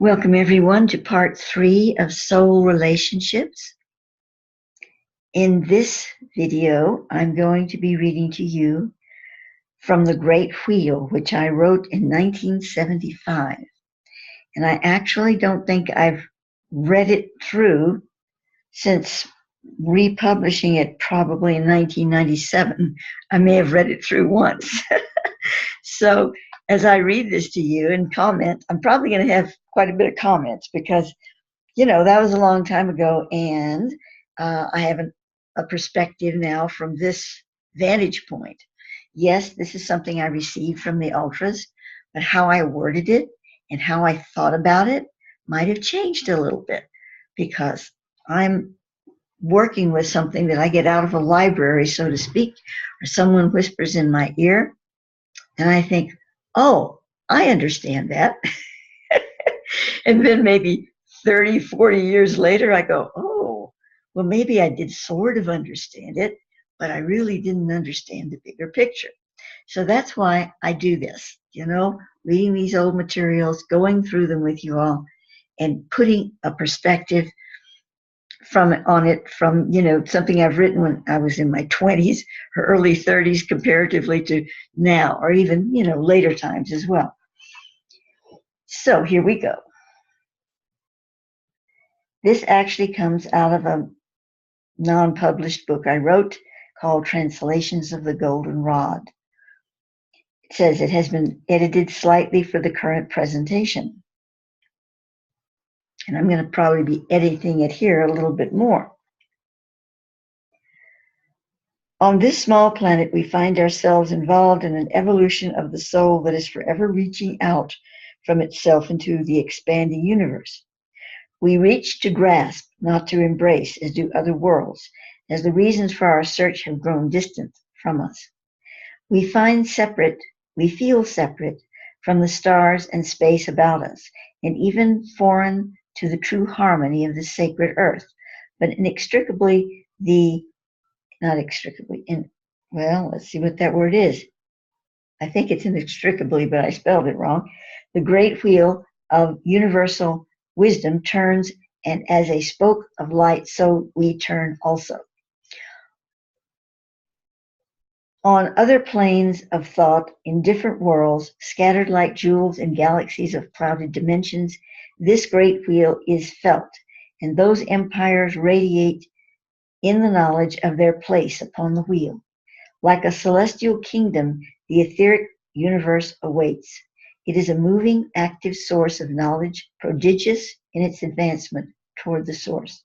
Welcome everyone to part 3 of Soul Relationships. In this video, I'm going to be reading to you from The Great Wheel, which I wrote in 1975. And I actually don't think I've read it through since republishing it probably in 1997. I may have read it through once. So as I read this to you and comment, I'm probably going to have quite a bit of comments because, you know, that was a long time ago, and I have a perspective now from this vantage point. Yes, this is something I received from the ultras, but how I worded it and how I thought about it might have changed a little bit because I'm working with something that I get out of a library, so to speak, or someone whispers in my ear, and I think, oh, I understand that. And then maybe 30, 40 years later, I go, oh, well, maybe I did sort of understand it, but I really didn't understand the bigger picture. So that's why I do this, you know, reading these old materials, going through them with you all, and putting a perspective on it from, you know, something I've written when I was in my 20s or early 30s comparatively to now, or even, you know, later times as well. So here we go. This actually comes out of a non-published book I wrote called Translations of the Golden Rod. It says it has been edited slightly for the current presentation. And I'm going to probably be editing it here a little bit more. On this small planet, we find ourselves involved in an evolution of the soul that is forever reaching out from itself into the expanding universe. We reach to grasp, not to embrace, as do other worlds, as the reasons for our search have grown distant from us. We feel separate from the stars and space about us, and even foreign to the true harmony of the sacred earth, but inextricably let's see what that word is. I think it's inextricably, but I spelled it wrong. The great wheel of universal wisdom turns, and as a spoke of light, so we turn also. On other planes of thought, in different worlds, scattered like jewels in galaxies of clouded dimensions, this great wheel is felt, and those empires radiate in the knowledge of their place upon the wheel. Like a celestial kingdom, the etheric universe awaits. It is a moving, active source of knowledge, prodigious in its advancement toward the source.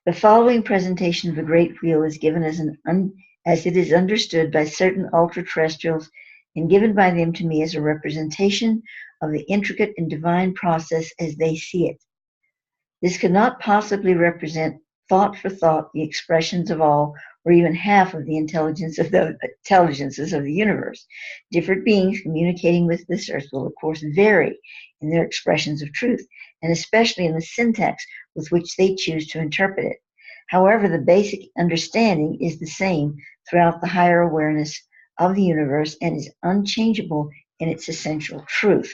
The following presentation of the Great Wheel is given as it is understood by certain ultra-terrestrials and given by them to me as a representation of the intricate and divine process as they see it. This could not possibly represent thought for thought the expressions of all or even half of the intelligences of the universe. Different beings communicating with this earth will, of course, vary in their expressions of truth, and especially in the syntax with which they choose to interpret it. However, the basic understanding is the same throughout the higher awareness of the universe and is unchangeable in its essential truth.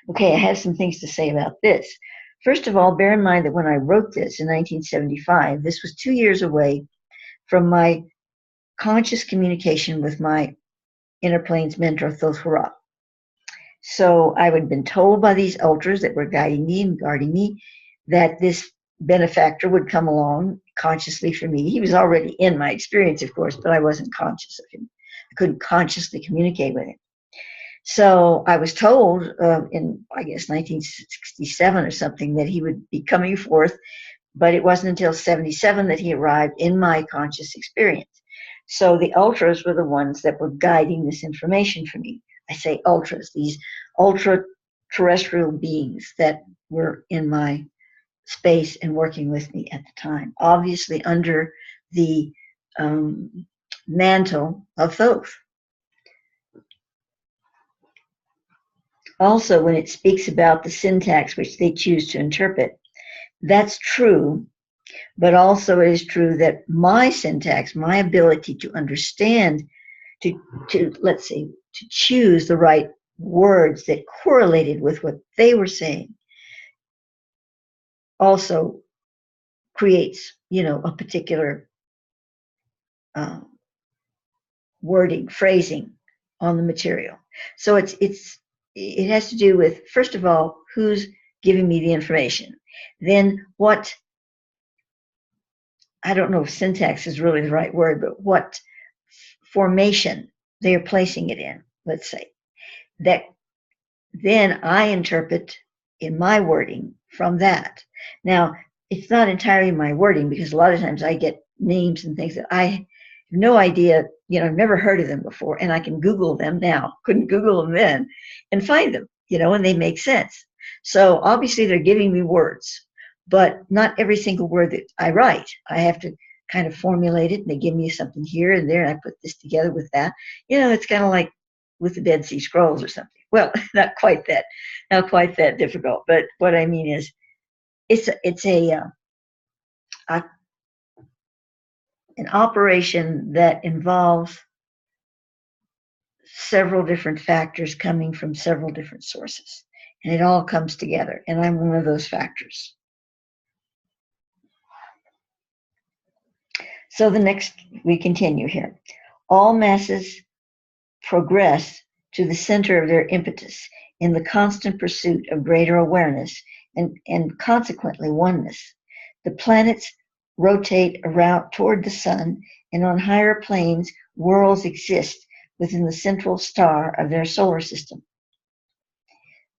Okay, I have some things to say about this. First of all, bear in mind that when I wrote this in 1975, this was 2 years away from my conscious communication with my inner planes mentor, KYI'RA. So I had been told by these ultras that were guiding me and guarding me that this benefactor would come along consciously for me. He was already in my experience, of course, but I wasn't conscious of him. I couldn't consciously communicate with him. So I was told in, I guess, 1967 or something that he would be coming forth, but it wasn't until 77 that he arrived in my conscious experience. So the ultras were the ones that were guiding this information for me. I say ultras, these ultra-terrestrial beings that were in my space and working with me at the time, obviously under the mantle of Thoth. Also, when it speaks about the syntax which they choose to interpret, that's true, but also it is true that my syntax, my ability to understand, to choose the right words that correlated with what they were saying also creates, a particular wording, phrasing on the material. So it has to do with, first of all, who's giving me the information. Then what, I don't know if syntax is really the right word, but what formation they are placing it in, let's say. That then I interpret in my wording from that. Now, it's not entirely my wording, because a lot of times I get names and things that I have no idea, I've never heard of them before, and I can Google them now. Couldn't Google them then, and find them, and they make sense. So obviously they're giving me words, but not every single word that I write. I have to kind of formulate it, and they give me something here and there, and I put this together with that. It's kind of like with the Dead Sea Scrolls or something. Well, not quite that difficult. But what I mean is, it's an operation that involves several different factors coming from several different sources, and it all comes together. And I'm one of those factors. So we continue here. All masses progress to the center of their impetus in the constant pursuit of greater awareness and consequently oneness. The planets rotate around toward the sun, and on higher planes, worlds exist within the central star of their solar system.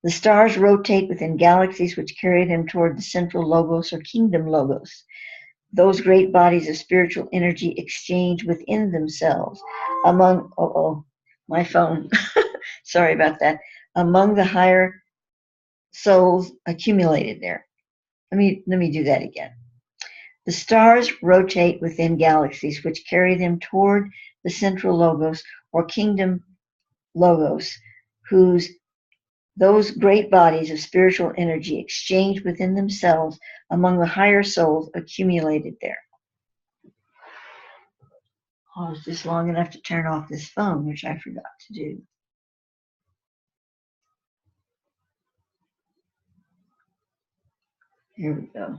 The stars rotate within galaxies which carry them toward the central logos or kingdom logos. Those great bodies of spiritual energy exchange within themselves among, my phone, sorry about that, among the higher souls accumulated there. Let me do that again. The stars rotate within galaxies which carry them toward the central logos or kingdom logos, those great bodies of spiritual energy exchange within themselves among the higher souls accumulated there. I was just long enough to turn off this phone, which I forgot to do. Here we go.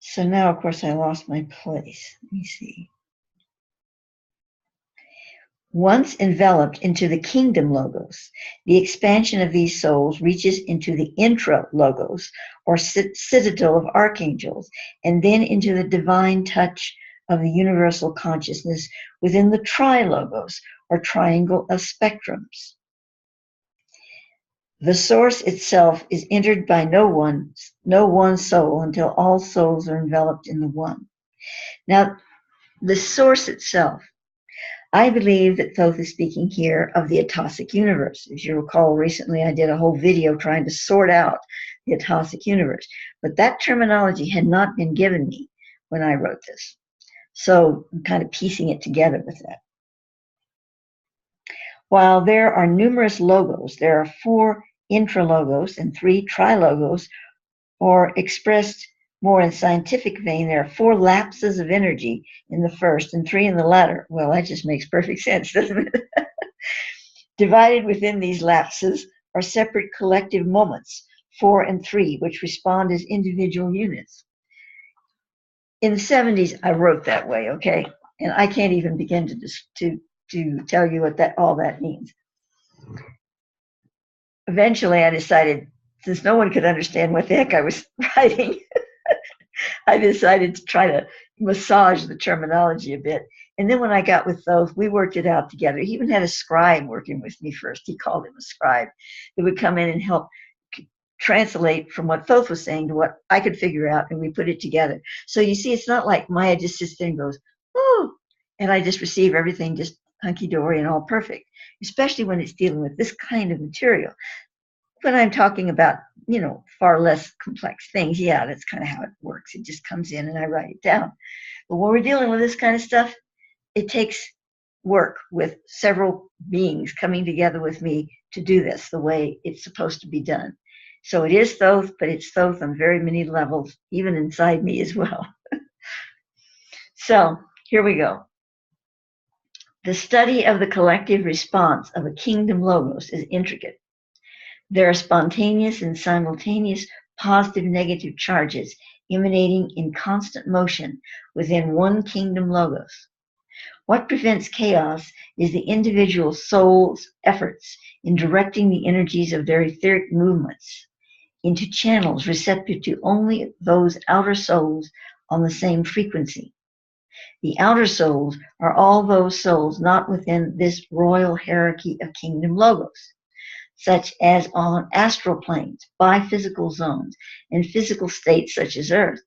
So now, of course, I lost my place. Let me see. Once enveloped into the kingdom logos, the expansion of these souls reaches into the intra-logos, or citadel of archangels, and then into the divine touch of the universal consciousness within the tri-logos, or triangle of spectrums. The source itself is entered by no one soul until all souls are enveloped in the one. Now, the source itself, I believe that Thoth is speaking here of the Atosic universe. As you recall, recently I did a whole video trying to sort out the Atosic universe. But that terminology had not been given me when I wrote this. So I'm kind of piecing it together with that. While there are numerous logos, there are 4 intralogos and 3 trilogos, or expressed more in scientific vein, there are 4 lapses of energy in the first and 3 in the latter. Well, that just makes perfect sense, doesn't it? Divided within these lapses are separate collective moments, 4 and 3, which respond as individual units. In the 70s, I wrote that way, okay? And I can't even begin to tell you what all that means. Eventually, I decided, since no one could understand what the heck I was writing, I decided to try to massage the terminology a bit. And then when I got with Thoth, we worked it out together. He even had a scribe working with me first. He called him a scribe. That would come in and help translate from what Thoth was saying to what I could figure out, and we put it together. So you see, it's not like Maya just sits there and goes, oh, and I just receive everything just hunky-dory and all perfect, especially when it's dealing with this kind of material. When I'm talking about, far less complex things, yeah, that's kind of how it works. It just comes in and I write it down. But when we're dealing with this kind of stuff, it takes work with several beings coming together with me to do this the way it's supposed to be done. So it is Thoth, but it's Thoth on very many levels, even inside me as well. So here we go. The study of the collective response of a kingdom logos is intricate. There are spontaneous and simultaneous positive negative charges emanating in constant motion within one kingdom logos. What prevents chaos is the individual soul's efforts in directing the energies of their etheric movements into channels receptive to only those outer souls on the same frequency. The outer souls are all those souls not within this royal hierarchy of kingdom logos, such as on astral planes, bi-physical zones, and physical states such as Earth.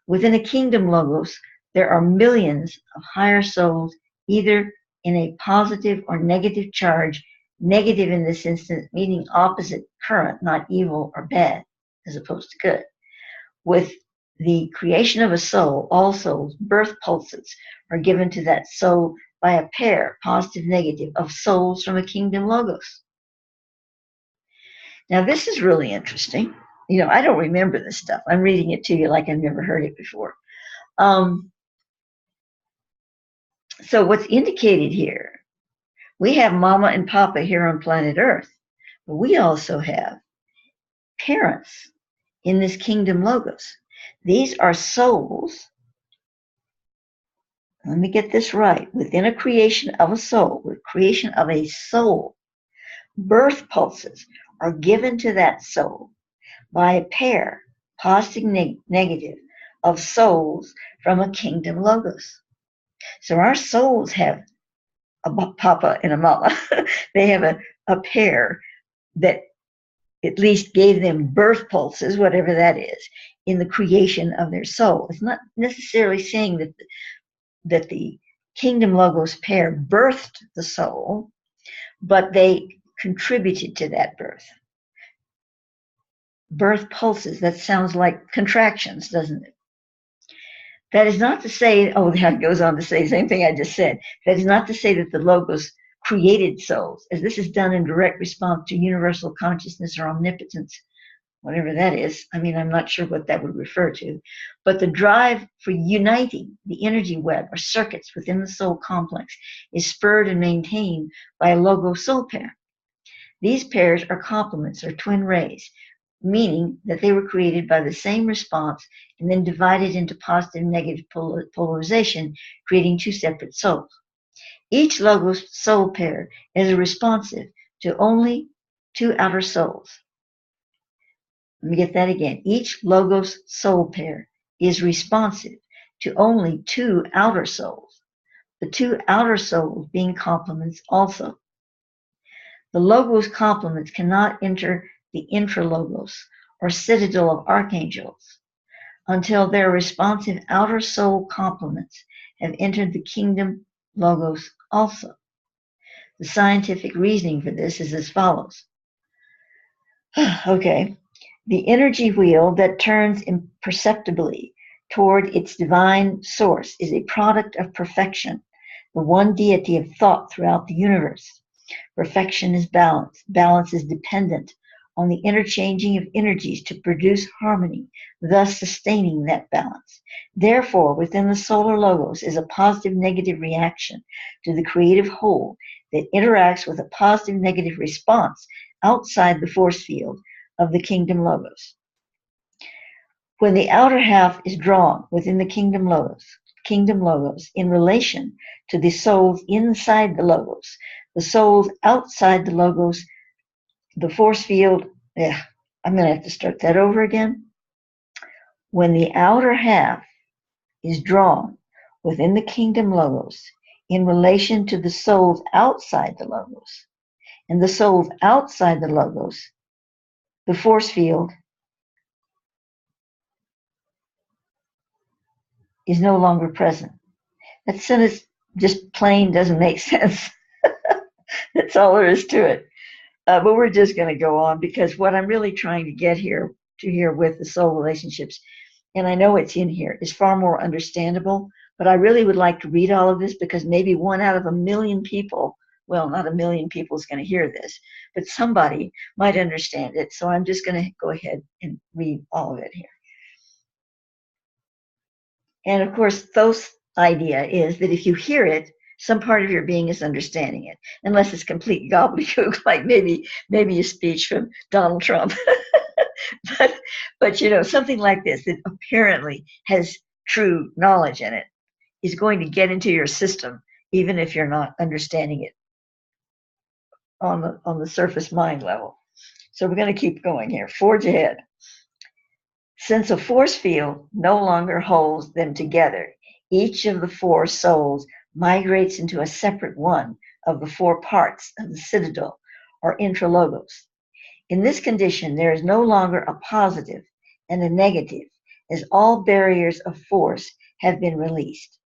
Within a kingdom logos, there are millions of higher souls, either in a positive or negative charge, negative in this instance meaning opposite current, not evil or bad, as opposed to good. With the creation of a soul, all souls, birth pulses are given to that soul by a pair, positive, negative, of souls from a kingdom logos. Now, this is really interesting. You know, I don't remember this stuff. I'm reading it to you like I've never heard it before. So what's indicated here, we have Mama and Papa here on planet Earth, but we also have parents in this kingdom logos. These are souls. Let me get this right. Within a creation of a soul, with creation of a soul, birth pulses are given to that soul by a pair, positive, negative, of souls from a kingdom logos. So our souls have a papa and a mama. They have a pair that at least gave them birth pulses, whatever that is, in the creation of their soul. It's not necessarily saying that the kingdom logos pair birthed the soul, but they contributed to that birth. Birth pulses, that sounds like contractions, doesn't it? That is not to say, oh, that goes on to say the same thing I just said. That is not to say that the logos created souls, as this is done in direct response to universal consciousness or omnipotence, whatever that is. I mean, I'm not sure what that would refer to. But the drive for uniting the energy web or circuits within the soul complex is spurred and maintained by a logo-soul pair. These pairs are complements or twin rays, meaning that they were created by the same response and then divided into positive and negative polarization, creating two separate souls. Each logos soul pair is responsive to only two outer souls. Let me get that again. Each logos soul pair is responsive to only two outer souls, the two outer souls being complements also. The logos complements cannot enter the infralogos or citadel of archangels until their responsive outer soul complements have entered the kingdom logos also. The scientific reasoning for this is as follows. Okay, the energy wheel that turns imperceptibly toward its divine source is a product of perfection, the one deity of thought throughout the universe. Perfection is balance. Balance is dependent on the interchanging of energies to produce harmony, thus sustaining that balance. Therefore, within the solar logos is a positive-negative reaction to the creative whole that interacts with a positive-negative response outside the force field of the kingdom logos. When the outer half is drawn within the kingdom logos in relation to the souls inside the logos, the souls outside the logos, the force field, I'm going to have to start that over again. When the outer half is drawn within the kingdom logos in relation to the souls outside the logos, and the souls outside the logos, the force field is no longer present. That sentence just plain doesn't make sense. That's all there is to it. But we're just going to go on because what I'm really trying to get here with the soul relationships, and I know it's in here, is far more understandable. But I really would like to read all of this because maybe 1 out of 1 million people well, not a million people is going to hear this, but somebody might understand it. So I'm just going to go ahead and read all of it here. And of course, Thoth's idea is that if you hear it, some part of your being is understanding it, unless it's complete gobbledygook, like maybe a speech from Donald Trump. but something like this that apparently has true knowledge in it is going to get into your system, even if you're not understanding it on the surface mind level. So we're going to keep going here. Forge ahead. Since a force field no longer holds them together, each of the four souls migrates into a separate one of the four parts of the citadel or intralogos. In this condition, there is no longer a positive and a negative, as all barriers of force have been released.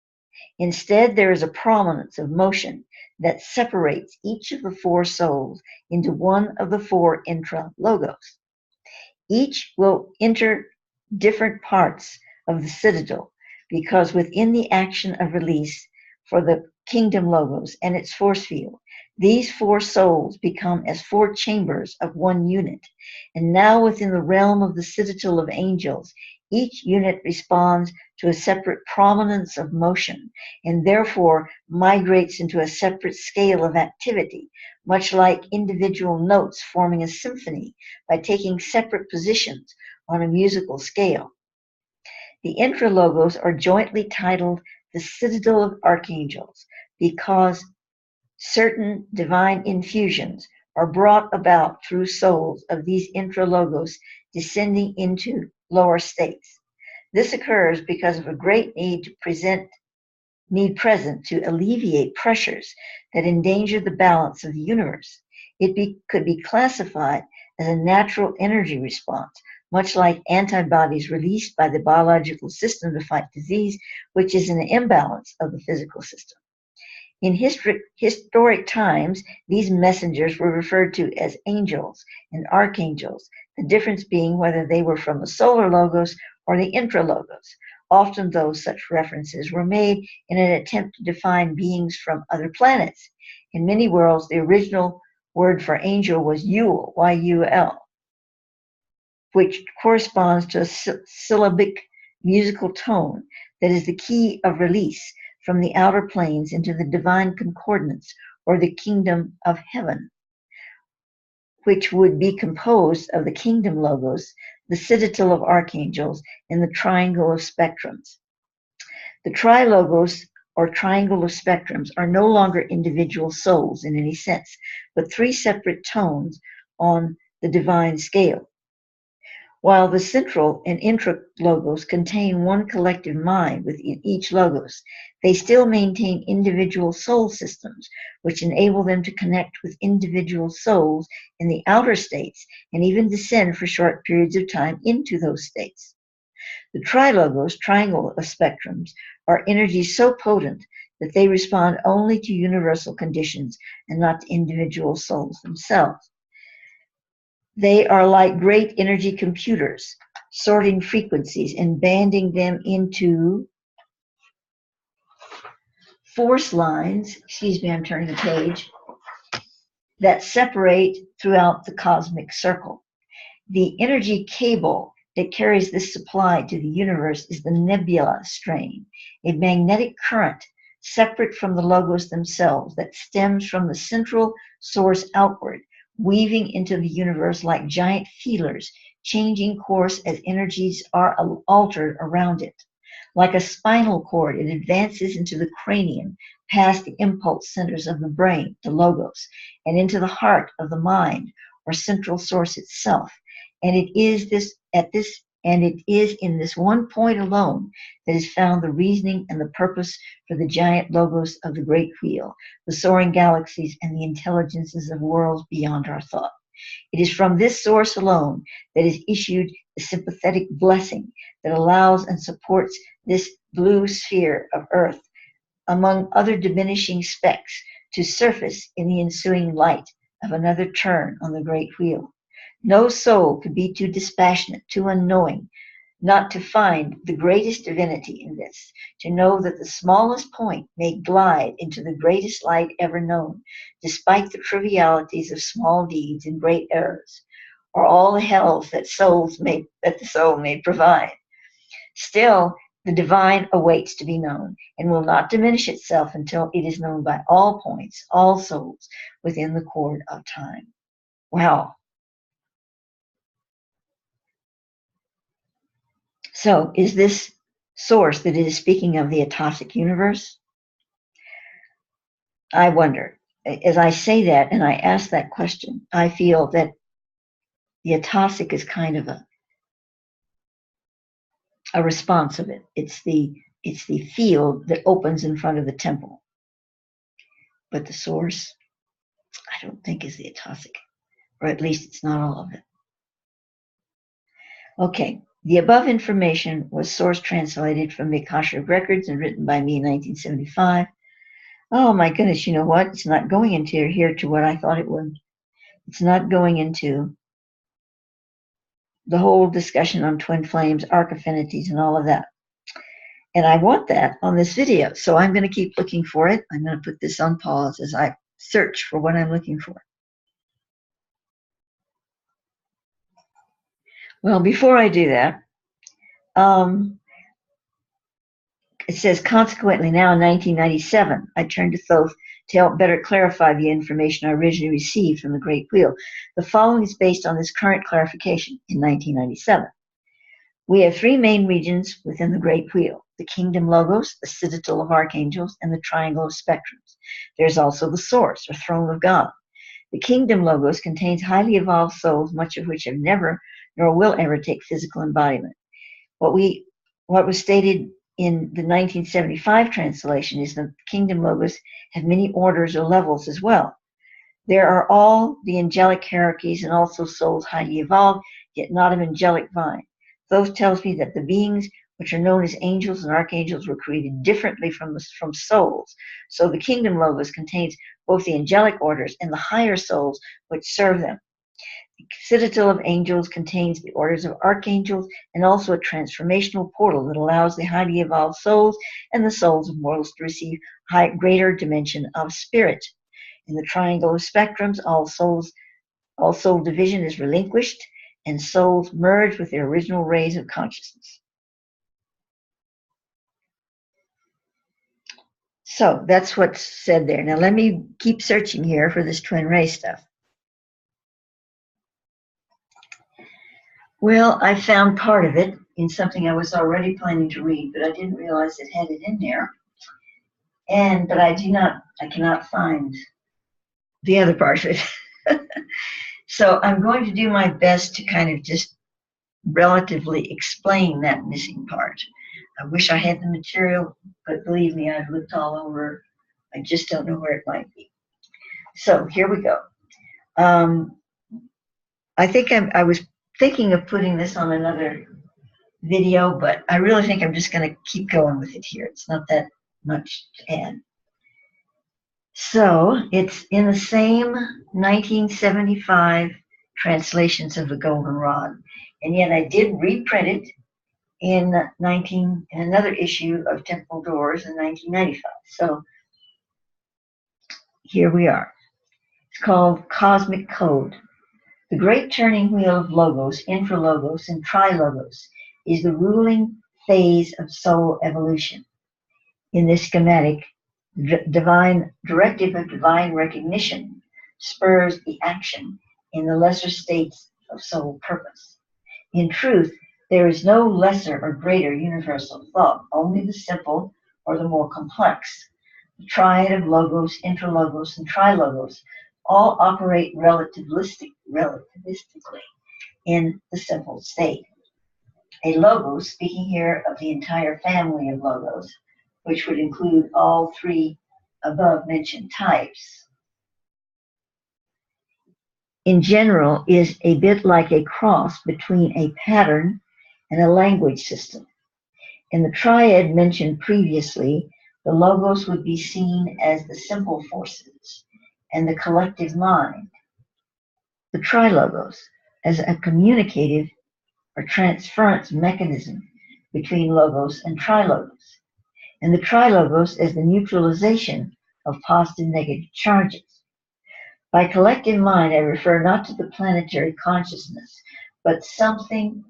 Instead, there is a prominence of motion that separates each of the four souls into one of the four intralogos. Each will enter different parts of the citadel because within the action of release for the kingdom logos and its force field, these four souls become as four chambers of one unit. And now within the realm of the citadel of angels, each unit responds to a separate prominence of motion and therefore migrates into a separate scale of activity, much like individual notes forming a symphony by taking separate positions on a musical scale. The intralogos are jointly titled the Citadel of Archangels because certain divine infusions are brought about through souls of these intralogos descending into lower states. This occurs because of a great need present to alleviate pressures that endanger the balance of the universe. It could be classified as a natural energy response, much like antibodies released by the biological system to fight disease, which is an imbalance of the physical system. In historic times, these messengers were referred to as angels and archangels, the difference being whether they were from the solar logos or the intralogos. Often, though, such references were made in an attempt to define beings from other planets. In many worlds, the original word for angel was Yul, Y-U-L, which corresponds to a syllabic musical tone that is the key of release from the outer planes into the divine concordance or the kingdom of heaven, which would be composed of the kingdom logos, the citadel of archangels, and the triangle of spectrums. The trilogos or triangle of spectrums are no longer individual souls in any sense, but three separate tones on the divine scale. While the central and intra-logos contain one collective mind within each logos, they still maintain individual soul systems, which enable them to connect with individual souls in the outer states and even descend for short periods of time into those states. The trilogos, triangle of spectrums, are energies so potent that they respond only to universal conditions and not to individual souls themselves. They are like great energy computers, sorting frequencies and banding them into force lines, I'm turning the page, that separate throughout the cosmic circle. The energy cable that carries this supply to the universe is the nebula strain, a magnetic current separate from the logos themselves that stems from the central source outward, weaving into the universe like giant feelers, changing course as energies are altered around it. Like a spinal cord, it advances into the cranium, past the impulse centers of the brain, the logos, and into the heart of the mind, or central source itself. And it is in this one point alone that is found the reasoning and the purpose for the giant logos of the great wheel, the soaring galaxies, and the intelligences of worlds beyond our thought. It is from this source alone that is issued the sympathetic blessing that allows and supports this blue sphere of Earth, among other diminishing specks, to surface in the ensuing light of another turn on the great wheel. No soul could be too dispassionate, too unknowing, not to find the greatest divinity in this, to know that the smallest point may glide into the greatest light ever known, despite the trivialities of small deeds and great errors, or all the hells that the soul may provide. Still, the divine awaits to be known, and will not diminish itself until it is known by all points, all souls, within the chord of time. Wow. So, is this source that it is speaking of the Atosic universe? I wonder. As I say that and I ask that question, I feel that the Atosic is kind of a response of it. It's the field that opens in front of the temple. But the source, I don't think, is the Atosic, or at least it's not all of it. Okay, the above information was source translated from the Akashic Records and written by me in 1975. Oh my goodness, you know what? It's not going into here to what I thought it would. It's not going into the whole discussion on twin flames, arc affinities, and all of that. And I want that on this video, so I'm going to keep looking for it. I'm going to put this on pause as I search for what I'm looking for. Well, before I do that, it says, consequently, now in 1997, I turned to Thoth to help better clarify the information I originally received from the Great Wheel. The following is based on this current clarification in 1997. We have three main regions within the Great Wheel: the Kingdom Logos, the Citadel of Archangels, and the Triangle of Spectrums. There's also the Source, or Throne of God. The Kingdom Logos contains highly evolved souls, much of which have never nor will ever take physical embodiment. What was stated in the 1975 translation is that the Kingdom Logos have many orders or levels as well. There are all the angelic hierarchies and also souls highly evolved, yet not of angelic vine. Thoth tells me that the beings which are known as angels and archangels were created differently from souls. So the Kingdom Logos contains both the angelic orders and the higher souls which serve them. The Citadel of Angels contains the orders of archangels and also a transformational portal that allows the highly evolved souls and the souls of mortals to receive greater dimension of spirit. In the Triangle of Spectrums, all soul division is relinquished, and souls merge with their original rays of consciousness. So that's what's said there. Now let me keep searching here for this twin ray stuff. Well, I found part of it in something I was already planning to read, but I didn't realize it had it in there. But I cannot find the other part of it. So I'm going to do my best to kind of just relatively explain that missing part. I wish I had the material, but believe me, I've looked all over. I just don't know where it might be. So here we go. I think I was thinking of putting this on another video, but I really think I'm just going to keep going with it here. It's not that much to add. So it's in the same 1975 translations of the Golden Rod, and yet I did reprint it in another issue of Temple Doors in 1995. So here we are. It's called Cosmic Code. The great turning wheel of logos, infralogos, and trilogos is the ruling phase of soul evolution. In this schematic, divine directive of divine recognition spurs the action in the lesser states of soul purpose. In truth, there is no lesser or greater universal thought, only the simple or the more complex. The triad of logos, infralogos, and trilogos all operate relativistically in the simple state. A logos, speaking here of the entire family of logos, which would include all three above mentioned types, in general is a bit like a cross between a pattern and a language system. In the triad mentioned previously, the logos would be seen as the simple forces and the collective mind. The trilogos as a communicative or transference mechanism between logos and trilogos, and the trilogos as the neutralization of positive and negative charges. By collective mind, I refer not to the planetary consciousness, but something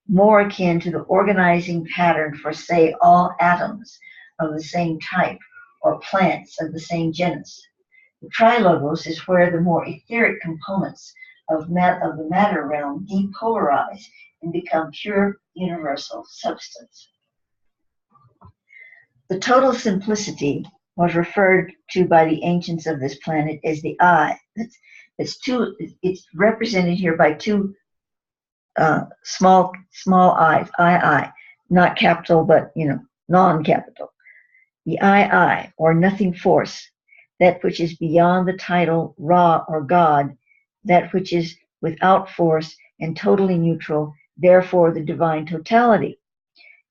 more akin to the organizing pattern for, say, all atoms of the same type or plants of the same genus. The trilogos is where the more etheric components of the matter realm depolarize and become pure universal substance. The total simplicity was referred to by the ancients of this planet as the I. It's represented here by two small i's, I, not capital, but non-capital. The I, or nothing force, that which is beyond the title Ra or God, that which is without force and totally neutral, therefore the divine totality.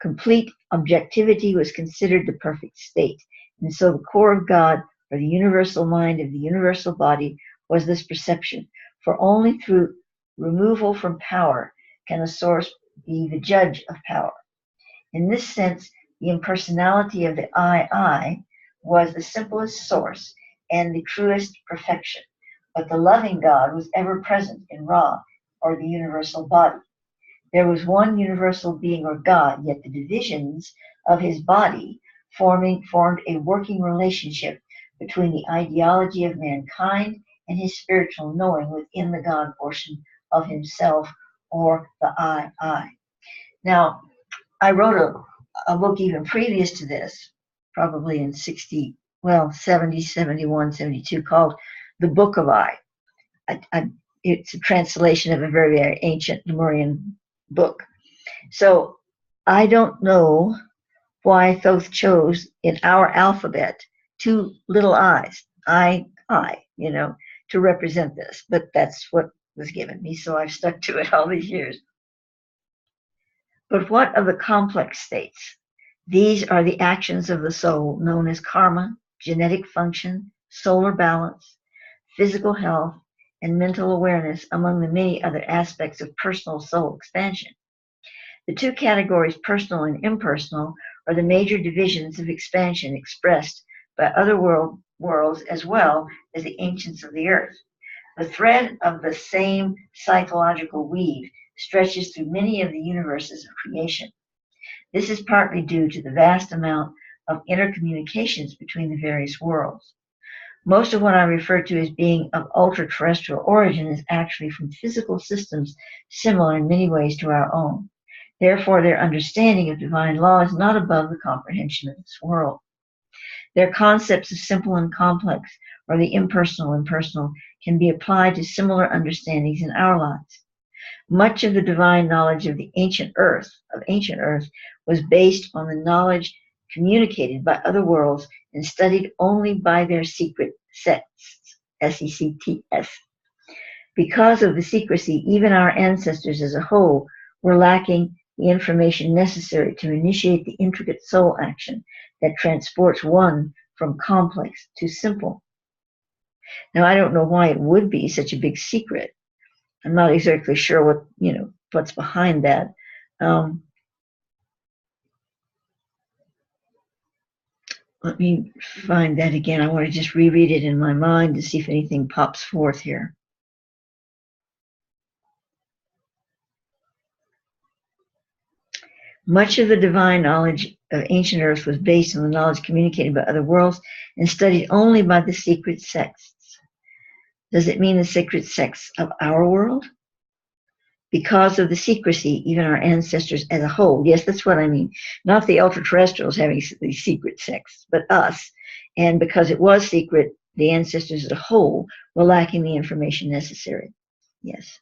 Complete objectivity was considered the perfect state, and so the core of God, or the universal mind of the universal body, was this perception, for only through removal from power can a source be the judge of power. In this sense, the impersonality of the I was the simplest source and the truest perfection, but the loving God was ever present in Ra, or the universal body. There was one universal being or God, yet the divisions of his body formed a working relationship between the ideology of mankind and his spiritual knowing within the God portion of himself, or the I. Now, I wrote a book even previous to this, probably in 70, 71, 72, called The Book of I. It's a translation of a very, very ancient Lemurian book. So I don't know why Thoth chose in our alphabet two little i's, I, to represent this, but that's what was given me, so I've stuck to it all these years. But what of the complex states? These are the actions of the soul known as karma, genetic function, solar balance, physical health, and mental awareness, among the many other aspects of personal soul expansion. The two categories, personal and impersonal, are the major divisions of expansion expressed by other worlds as well as the ancients of the earth. The thread of the same psychological weave stretches through many of the universes of creation. This is partly due to the vast amount of intercommunications between the various worlds. Most of what I refer to as being of ultra-terrestrial origin is actually from physical systems similar in many ways to our own. Therefore, their understanding of divine law is not above the comprehension of this world. Their concepts of simple and complex, or the impersonal and personal, can be applied to similar understandings in our lives. Much of the divine knowledge of the ancient earth, was based on the knowledge communicated by other worlds and studied only by their secret sects, S-E-C-T-S. Because of the secrecy, even our ancestors as a whole were lacking the information necessary to initiate the intricate soul action that transports one from complex to simple. Now, I don't know why it would be such a big secret. I'm not exactly sure what's behind that. Let me find that again. I want to just reread it in my mind to see if anything pops forth here. Much of the divine knowledge of ancient earth was based on the knowledge communicated by other worlds and studied only by the secret sects. Does it mean the secret sects of our world? Because of the secrecy, even our ancestors as a whole. Yes, that's what I mean. Not the ultra-terrestrials having these secret sects, but us. And because it was secret, the ancestors as a whole were lacking the information necessary. Yes.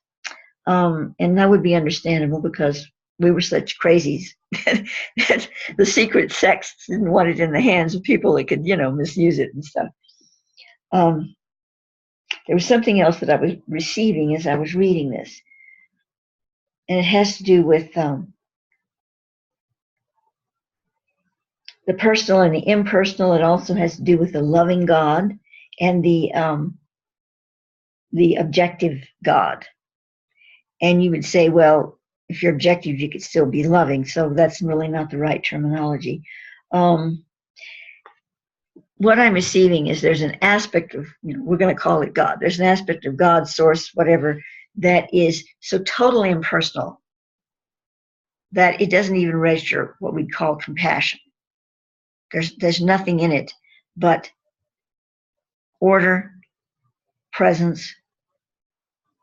And that would be understandable because we were such crazies that the secret sects didn't want it in the hands of people that could, misuse it and stuff. There was something else that I was receiving as I was reading this. And it has to do with the personal and the impersonal. It also has to do with the loving God and the objective God. And you would say, well, if you're objective, you could still be loving. So that's really not the right terminology. What I'm receiving is there's an aspect of, we're going to call it God. There's an aspect of God, source, whatever, that is so totally impersonal that it doesn't even register what we'd call compassion. There's nothing in it but order, presence,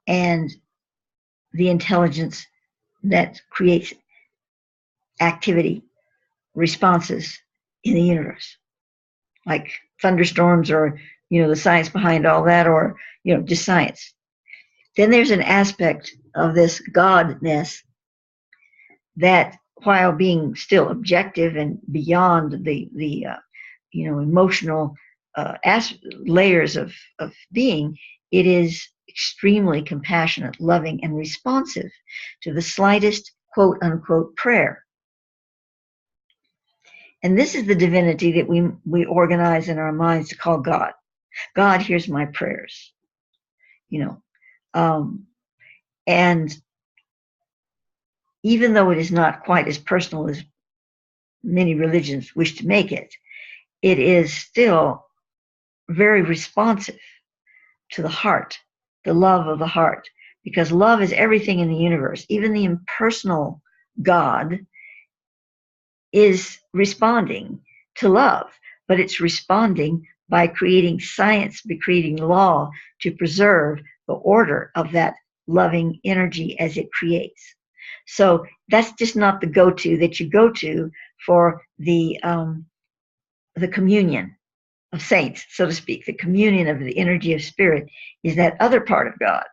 and the intelligence that creates activity, responses in the universe, like thunderstorms or, the science behind all that, or, just science. Then there's an aspect of this godness that, while being still objective and beyond the emotional layers of being, it is extremely compassionate, loving, and responsive to the slightest quote unquote prayer. And this is the divinity that we organize in our minds to call God. God hears my prayers, and even though it is not quite as personal as many religions wish to make it, it is still very responsive to the heart, the love of the heart, because love is everything in the universe. Even the impersonal God is responding to love, but it's responding by creating science, by creating law to preserve the order of that loving energy as it creates. So that's just not the go-to that you go to for the communion of saints, so to speak. The communion of the energy of spirit is that other part of God.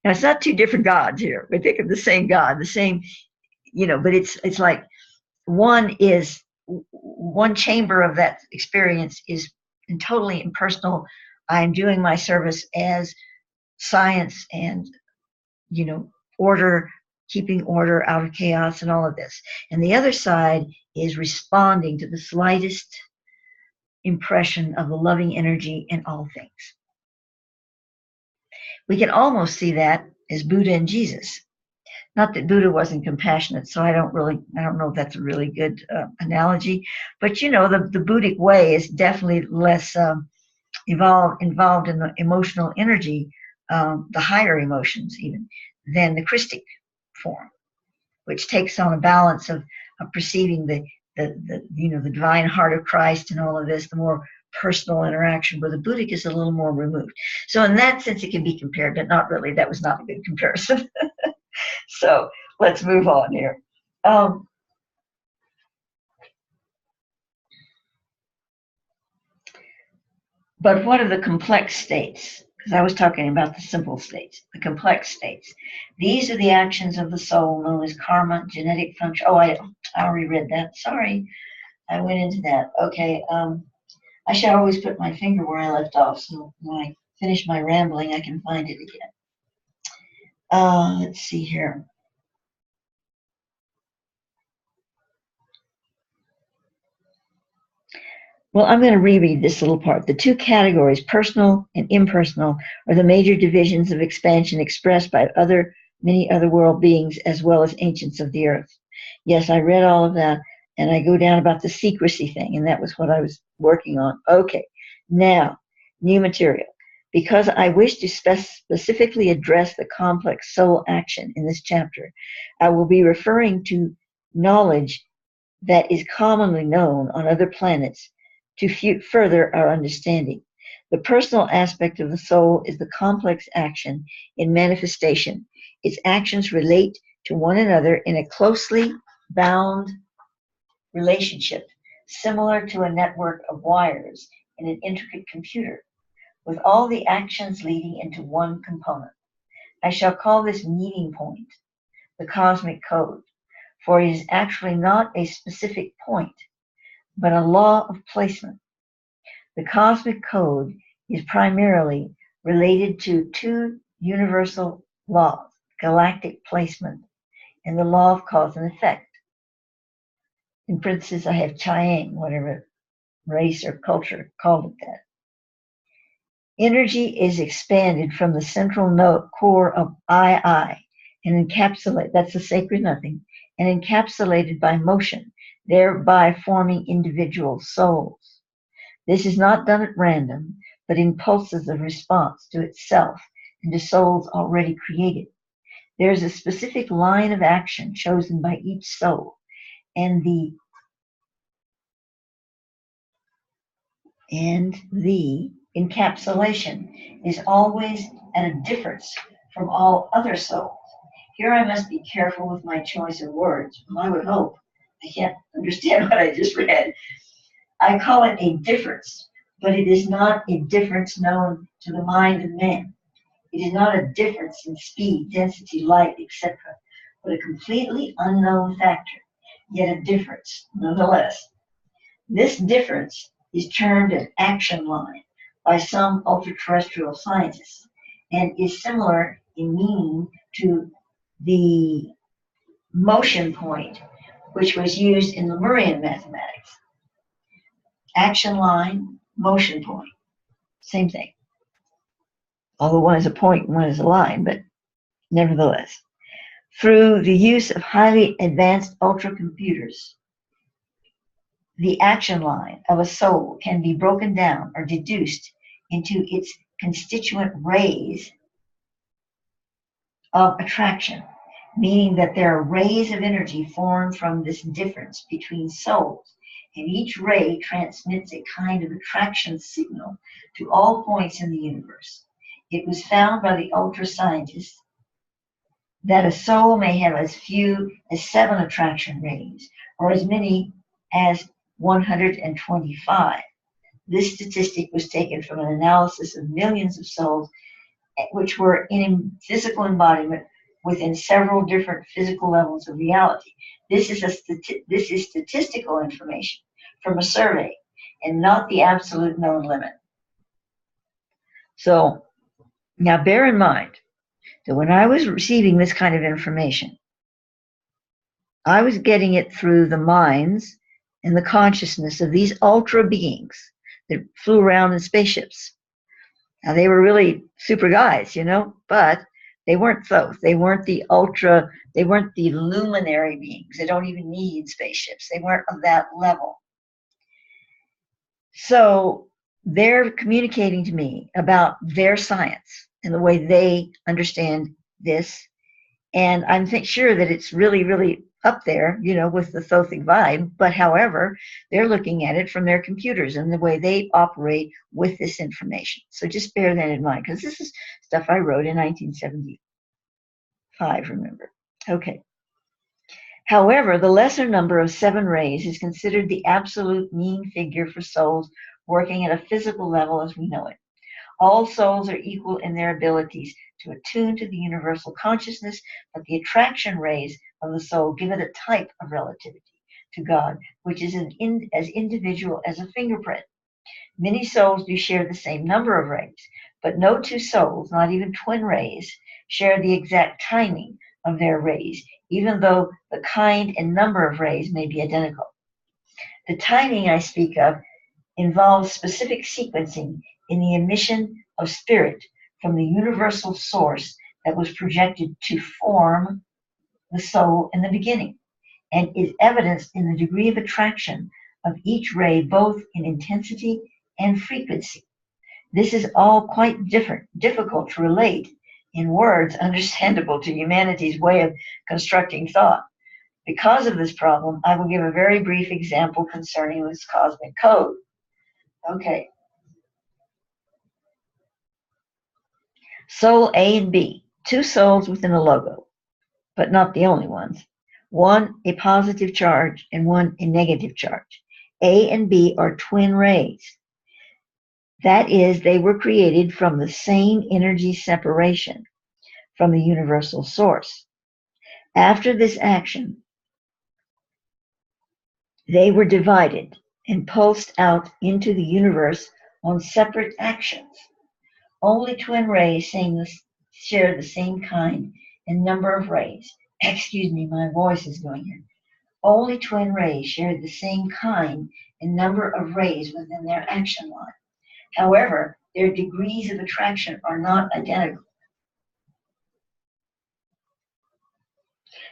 Now, it's not two different gods here. We think of the same God, the same, but it's like one chamber of that experience is totally impersonal. I'm doing my service as science and, order, keeping order out of chaos and all of this. And the other side is responding to the slightest impression of the loving energy in all things. We can almost see that as Buddha and Jesus. Not that Buddha wasn't compassionate, so I don't know if that's a really good analogy, but the Buddhic way is definitely less involved in the emotional energy, the higher emotions even, than the Christic form, which takes on a balance of perceiving the divine heart of Christ and all of this, the more personal interaction, where the Buddhic is a little more removed. So in that sense, it can be compared, but not really. That was not a good comparison. So let's move on here. But what are the complex states? Because I was talking about the simple states, the complex states. These are the actions of the soul known as karma, genetic function. Oh, I already read that. Sorry, I went into that. Okay, I should always put my finger where I left off, so when I finish my rambling, I can find it again. Let's see here. Well, I'm going to reread this little part. The two categories, personal and impersonal, are the major divisions of expansion expressed by many other world beings as well as ancients of the earth. Yes, I read all of that, and I go down about the secrecy thing, and that was what I was working on. Okay, now, new material. Because I wish to specifically address the complex soul action in this chapter, I will be referring to knowledge that is commonly known on other planets to further our understanding. The personal aspect of the soul is the complex action in manifestation. Its actions relate to one another in a closely bound relationship, similar to a network of wires in an intricate computer, with all the actions leading into one component. I shall call this meeting point the cosmic code, for it is actually not a specific point, but a law of placement. The cosmic code is primarily related to two universal laws, galactic placement and the law of cause and effect. In parentheses, I have Cheyenne, whatever race or culture called it that. Energy is expanded from the central core of I, and encapsulate, that's the sacred nothing, and encapsulated by motion, thereby forming individual souls. This is not done at random, but impulses of response to itself and to souls already created. There is a specific line of action chosen by each soul, and the encapsulation is always at a difference from all other souls. Here I must be careful with my choice of words. Well, I would hope. I can't understand what I just read. I call it a difference, but it is not a difference known to the mind of man. It is not a difference in speed, density, light, etc., but a completely unknown factor, yet a difference nonetheless. This difference is termed an action line by some ultra-terrestrial scientists and is similar in meaning to the motion point, which was used in Lemurian mathematics. Action line, motion point, same thing. Although one is a point and one is a line, but nevertheless. Through the use of highly advanced ultracomputers, the action line of a soul can be broken down or deduced into its constituent rays of attraction, meaning that there are rays of energy formed from this difference between souls, and each ray transmits a kind of attraction signal to all points in the universe. It was found by the ultra scientists that a soul may have as few as 7 attraction rays, or as many as 125. This statistic was taken from an analysis of millions of souls which were in physical embodiment within several different physical levels of reality. This is statistical information from a survey and not the absolute known limit. So now bear in mind that when I was receiving this kind of information, I was getting it through the minds and the consciousness of these ultra beings that flew around in spaceships. Now, they were really super guys, but they weren't those. They weren't the luminary beings. They don't even need spaceships. They weren't of that level. So they're communicating to me about their science and the way they understand this. And I'm sure that it's really, really up there, with the Thothic vibe. But however, they're looking at it from their computers and the way they operate with this information. So just bear that in mind, because this is stuff I wrote in 1975, remember. Okay. However, the lesser number of 7 rays is considered the absolute mean figure for souls working at a physical level as we know it. All souls are equal in their abilities to attune to the universal consciousness, but the attraction rays of the soul give it a type of relativity to God, which is as individual as a fingerprint. Many souls do share the same number of rays, but no 2 souls, not even twin rays, share the exact timing of their rays, even though the kind and number of rays may be identical. The timing I speak of involves specific sequencing in the emission of spirit from the universal source that was projected to form the soul in the beginning, and is evidenced in the degree of attraction of each ray, both in intensity and frequency. This is all quite difficult to relate in words understandable to humanity's way of constructing thought. Because of this problem, I will give a very brief example concerning this cosmic code. Okay. Soul A and B, 2 souls within a logo, but not the only ones. One a positive charge and one a negative charge. A and B are twin rays. That is, they were created from the same energy separation from the universal source. After this action, they were divided and pulsed out into the universe on separate actions. Only twin rays share the same kind and number of rays. Excuse me, my voice is going here. Only twin rays share the same kind and number of rays within their action line. However, their degrees of attraction are not identical.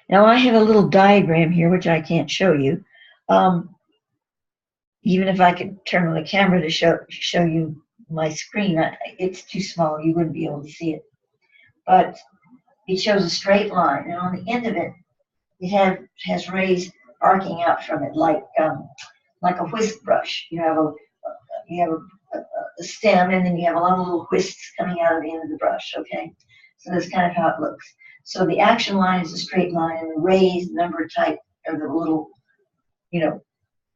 Now I have a little diagram here, which I can't show you. Even if I could turn on the camera to show you my screen, it's too small. You wouldn't be able to see it. But it shows a straight line, and on the end of it, it has rays arcing out from it, like a whisk brush. You have a stem, and then you have a lot of little whisks coming out of the end of the brush. Okay, so that's kind of how it looks. So the action line is a straight line, and the rays, number type, are the little,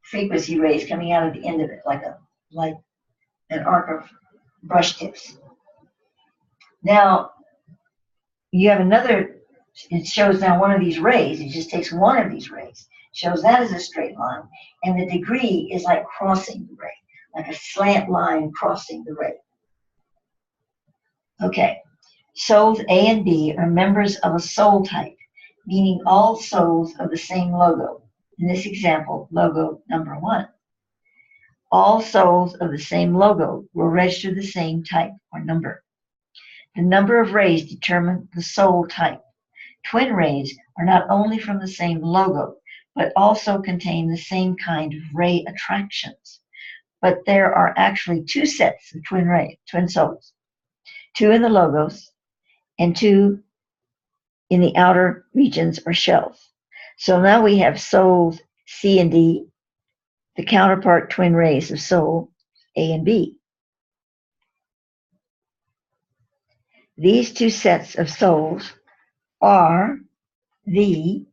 frequency rays coming out of the end of it, like an arc of brush tips. Now you have another. It shows now one of these rays. It just takes one of these rays, shows that as a straight line, and the degree is like crossing the ray, like a slant line crossing the ray. Okay, souls A and B are members of a soul type, meaning all souls of the same logo. In this example, logo number 1. All souls of the same logo will register the same type or number. The number of rays determine the soul type. Twin rays are not only from the same logo, but also contain the same kind of ray attractions. But there are actually 2 sets of twin souls, 2 in the logos and 2 in the outer regions or shells. So now we have souls C and D, the counterpart twin rays of soul A and B. These 2 sets of souls are the,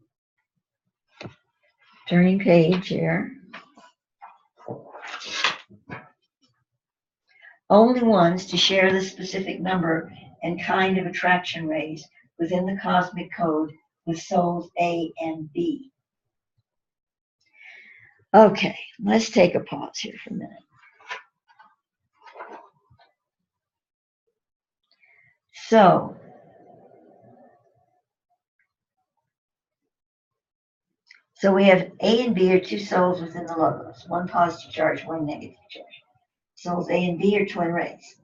turning page here, only ones to share the specific number and kind of attraction rays within the cosmic code with souls A and B. Okay, let's take a pause here for a minute. So we have A and B are 2 souls within the logos, 1 positive charge, 1 negative charge. Souls A and B are twin rays.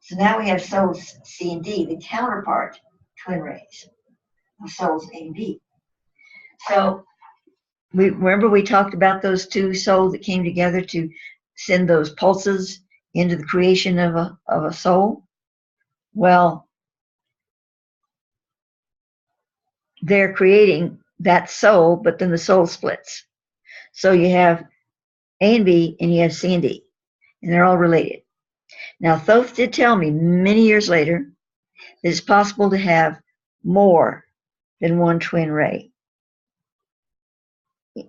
So now we have souls C and D, the counterpart twin rays of souls A and B. So remember we talked about those 2 souls that came together to send those pulses into the creation of a soul? Well, they're creating that soul, but then the soul splits. So you have A and B, and you have C and D, and they're all related. Now, Thoth did tell me many years later that it's possible to have more than 1 twin ray.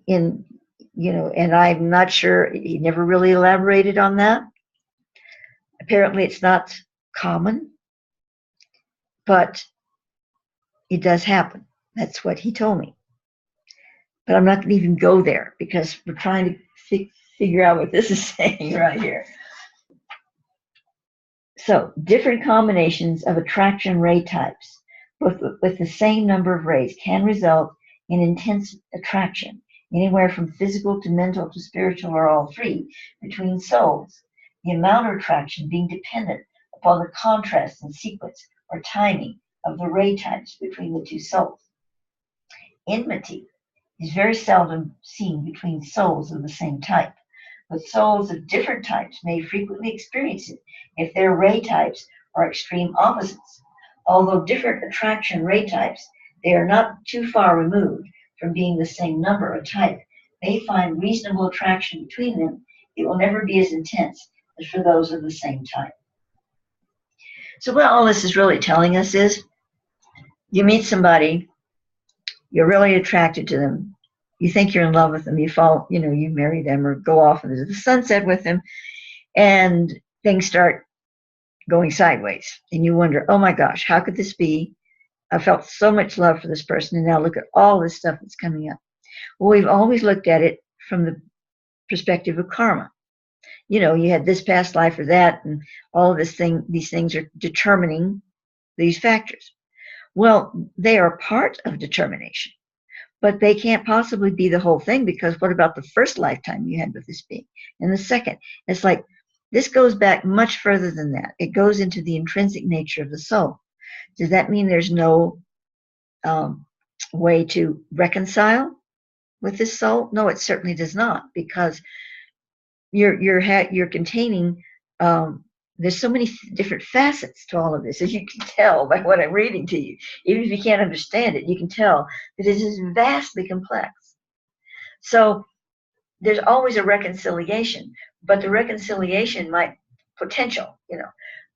And I'm not sure, he never really elaborated on that. Apparently, it's not common, but it does happen. That's what he told me. But I'm not going to even go there because we're trying to figure out what this is saying right here. So, different combinations of attraction ray types, both with the same number of rays, can result in intense attraction, anywhere from physical to mental to spiritual or all 3, between souls, the amount of attraction being dependent upon the contrast and sequence or timing of the ray types between the 2 souls. Enmity is very seldom seen between souls of the same type, but souls of different types may frequently experience it if their ray types are extreme opposites. Although different attraction ray types, they are not too far removed from being the same number or type, may find reasonable attraction between them. It will never be as intense as for those of the same type. So what all this is really telling us is, you meet somebody, you're really attracted to them, you think you're in love with them, you fall, you marry them or go off into the sunset with them, and things start going sideways. And you wonder, oh my gosh, how could this be? I felt so much love for this person, and now look at all this stuff that's coming up. Well, we've always looked at it from the perspective of karma. You had this past life or that, and all of these things are determining these factors. Well, they are part of determination, but they can't possibly be the whole thing, because what about the first lifetime you had with this being, and the second? It's like, this goes back much further than that. It goes into the intrinsic nature of the soul. Does that mean there's no way to reconcile with this soul? No, it certainly does not, because you're containing. There's so many different facets to all of this, as you can tell by what I'm reading to you. Even if you can't understand it, you can tell that it is vastly complex. So there's always a reconciliation, but the reconciliation might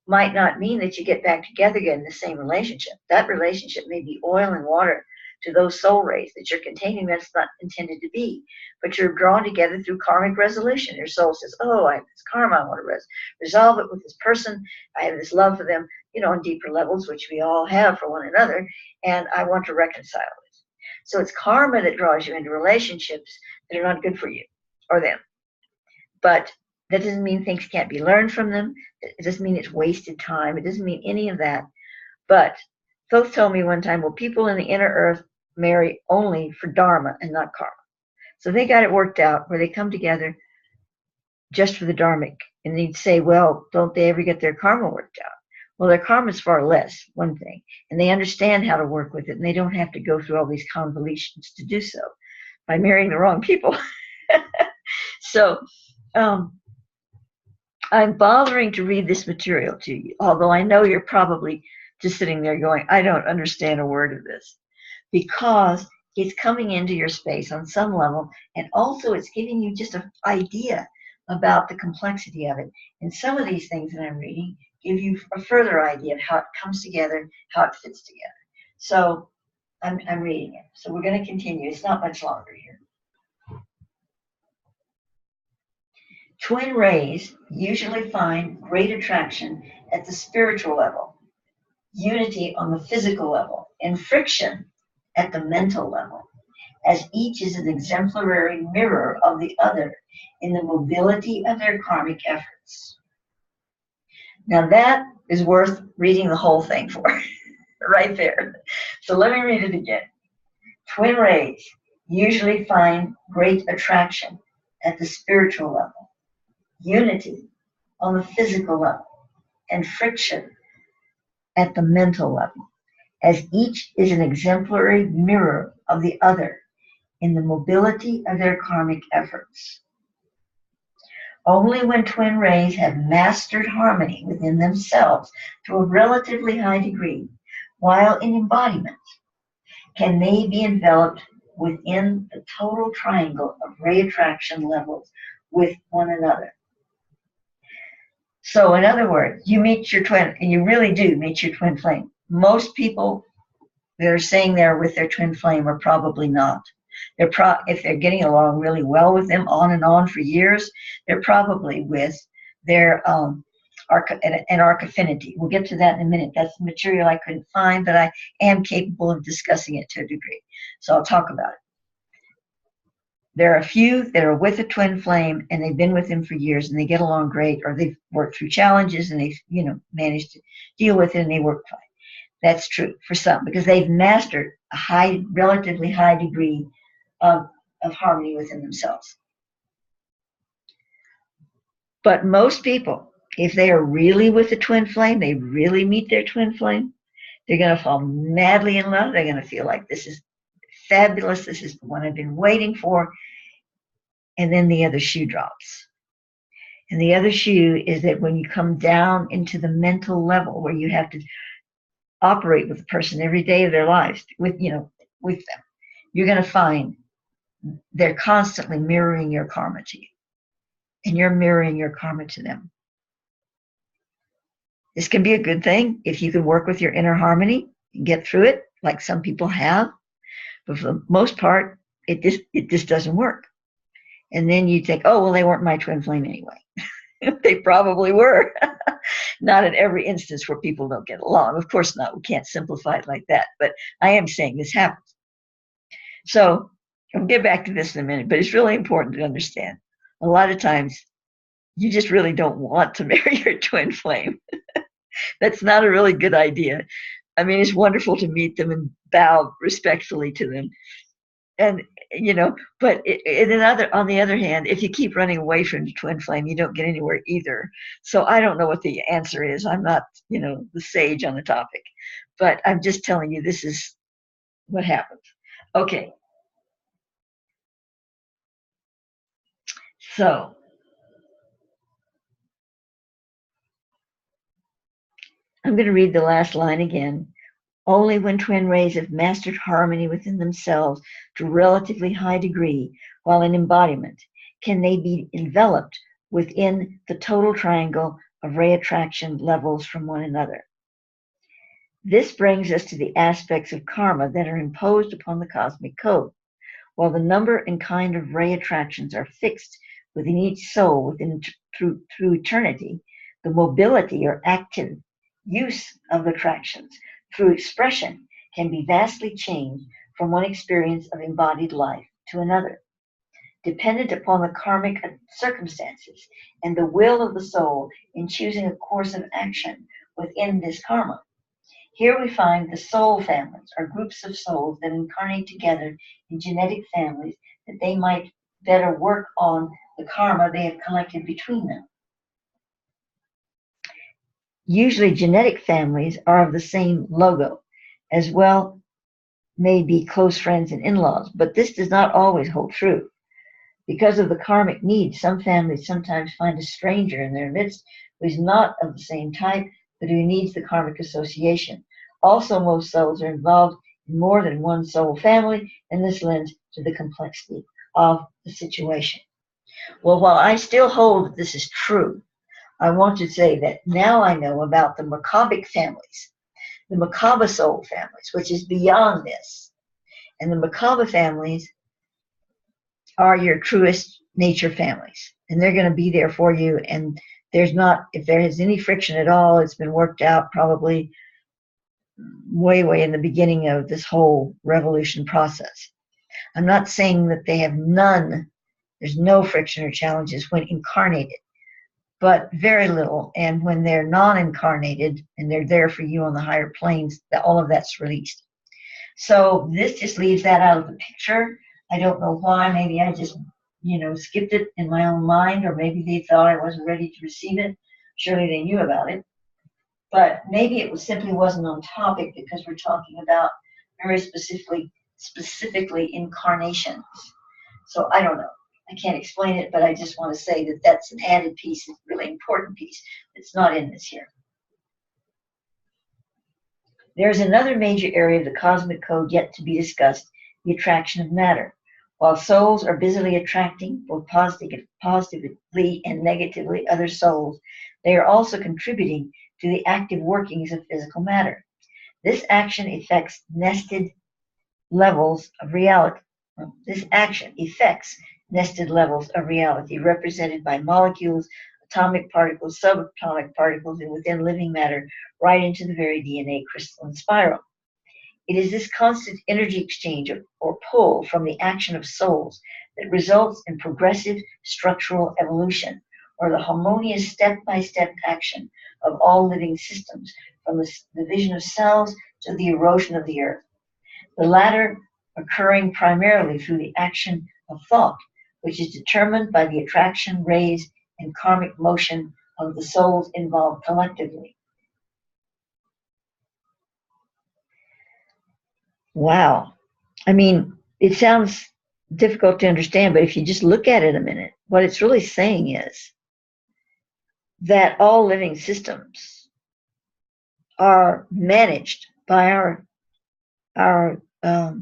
might not mean that you get back together again in the same relationship. That relationship may be oil and water to those soul rays that you're containing. That's not intended to be, but you're drawn together through karmic resolution. Your soul says, oh, I have this karma, I want to resolve it with this person. I have this love for them, on deeper levels, which we all have for one another, and I want to reconcile it. So it's karma that draws you into relationships that are not good for you or them. But that doesn't mean things can't be learned from them. It doesn't mean it's wasted time. It doesn't mean any of that. But Thoth told me one time, well, people in the inner earth marry only for dharma and not karma. So they got it worked out where they come together just for the dharmic. And they'd say, well, don't they ever get their karma worked out? Well, their karma is far less, one thing. And they understand how to work with it. And they don't have to go through all these convolutions to do so by marrying the wrong people. So I'm bothering to read this material to you, although I know you're probably just sitting there going, I don't understand a word of this, because it's coming into your space on some level, and also it's giving you just an idea about the complexity of it. And some of these things that I'm reading give you a further idea of how it comes together, how it fits together. So I'm reading it. So we're going to continue. It's not much longer here. Twin rays usually find great attraction at the spiritual level, unity on the physical level, and friction at the mental level, as each is an exemplary mirror of the other in the mobility of their karmic efforts. Now that is worth reading the whole thing for, right there. So let me read it again. Twin rays usually find great attraction at the spiritual level, unity on the physical level, and friction at the mental level, as each is an exemplary mirror of the other in the mobility of their karmic efforts. Only when twin rays have mastered harmony within themselves to a relatively high degree, while in embodiment, can they be enveloped within the total triangle of ray attraction levels with one another. So in other words, you meet your twin, and you really do meet your twin flame. Most people that are saying they're with their twin flame are probably not. If they're getting along really well with them on and on for years, they're probably with their an arc affinity. We'll get to that in a minute. That's material I couldn't find, but I am capable of discussing it to a degree. So I'll talk about it. There are a few that are with a twin flame and they've been with him for years and they get along great, or they've worked through challenges and they've managed to deal with it and they work fine. That's true for some because they've mastered a relatively high degree of harmony within themselves. But most people, if they are really with a twin flame, they really meet their twin flame, they're going to fall madly in love. They're going to feel like this is fabulous. This is the one I've been waiting for. And then the other shoe drops. And the other shoe is that when you come down into the mental level where you have to operate with the person every day of their lives, with them, you're going to find they're constantly mirroring your karma to you. And you're mirroring your karma to them. This can be a good thing if you can work with your inner harmony and get through it, like some people have. But for the most part, it just doesn't work. And then you think, oh, well, they weren't my twin flame anyway. They probably were. Not in every instance where people don't get along. Of course not. We can't simplify it like that. But I am saying this happens. So I'll get back to this in a minute, but it's really important to understand. A lot of times, you just really don't want to marry your twin flame. That's not a really good idea. I mean, it's wonderful to meet them and bow respectfully to them. And, but on the other hand, if you keep running away from the twin flame, you don't get anywhere either. So I don't know what the answer is. I'm not, the sage on the topic. But I'm just telling you, this is what happens. Okay, so I'm going to read the last line again. Only when twin rays have mastered harmony within themselves to a relatively high degree, while in embodiment, can they be enveloped within the total triangle of ray attraction levels from one another. This brings us to the aspects of karma that are imposed upon the cosmic code. While the number and kind of ray attractions are fixed within each soul through eternity, the mobility or active use of attractions through expression can be vastly changed from one experience of embodied life to another, dependent upon the karmic circumstances and the will of the soul in choosing a course of action within this karma. Here we find the soul families, or groups of souls that incarnate together in genetic families that they might better work on the karma they have collected between them. Usually genetic families are of the same logo, as well may be close friends and in-laws, but this does not always hold true. Because of the karmic needs, some families sometimes find a stranger in their midst who is not of the same type, but who needs the karmic association. Also, most souls are involved in more than one soul family, and this lends to the complexity of the situation. Well, while I still hold that this is true, I want to say that now I know about the Macabic families, the Macaba soul families, which is beyond this. And the Macaba families are your truest nature families, and they're going to be there for you. And there's not, if there is any friction at all, it's been worked out probably way in the beginning of this whole revolution process. I'm not saying that they have none, there's no friction or challenges when incarnated, but very little. And when they're non-incarnated and they're there for you on the higher planes, that all of that's released. So this just leaves that out of the picture. I don't know why. Maybe I just, skipped it in my own mind, or maybe they thought I wasn't ready to receive it. Surely they knew about it. But maybe it simply wasn't on topic because we're talking about very specifically incarnations. So I don't know. I can't explain it, but I just want to say that that's an added piece, a really important piece that's not in this here. There's another major area of the cosmic code yet to be discussed, the attraction of matter. While souls are busily attracting, both positively and negatively, other souls, they are also contributing to the active workings of physical matter. This action affects nested levels of reality. Represented by molecules, atomic particles, subatomic particles, and within living matter, right into the very DNA crystalline spiral. It is this constant energy exchange or pull from the action of souls that results in progressive structural evolution, or the harmonious step-by-step action of all living systems, from the division of cells to the erosion of the earth. The latter occurring primarily through the action of thought, which is determined by the attraction, rays, and karmic motion of the souls involved collectively. Wow. I mean, it sounds difficult to understand, but if you just look at it a minute, what it's really saying is that all living systems are managed by our let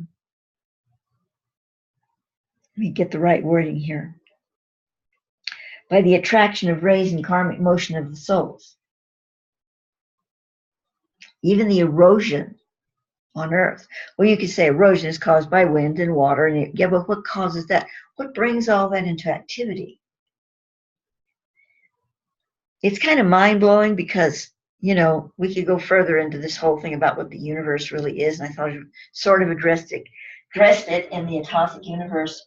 me get the right wording here, by the attraction of rays and karmic motion of the souls. Even the erosion on Earth. Well, you could say erosion is caused by wind and water, and yeah, but what causes that? What brings all that into activity? It's kind of mind-blowing because, we could go further into this whole thing about what the universe really is, and I thought I sort of addressed it in the Atomic Universe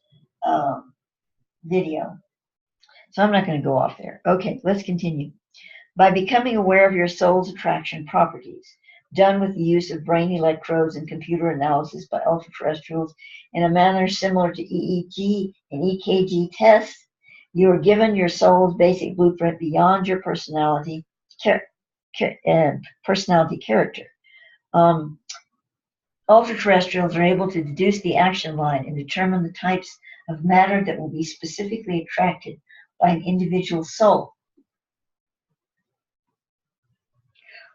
video. So I'm not going to go off there. Okay, let's continue. By becoming aware of your soul's attraction properties, done with the use of brain electrodes and computer analysis by ultra-terrestrials in a manner similar to EEG and EKG tests, you are given your soul's basic blueprint beyond your personality character. Ultra-terrestrials are able to deduce the action line and determine the types of matter that will be specifically attracted by an individual soul.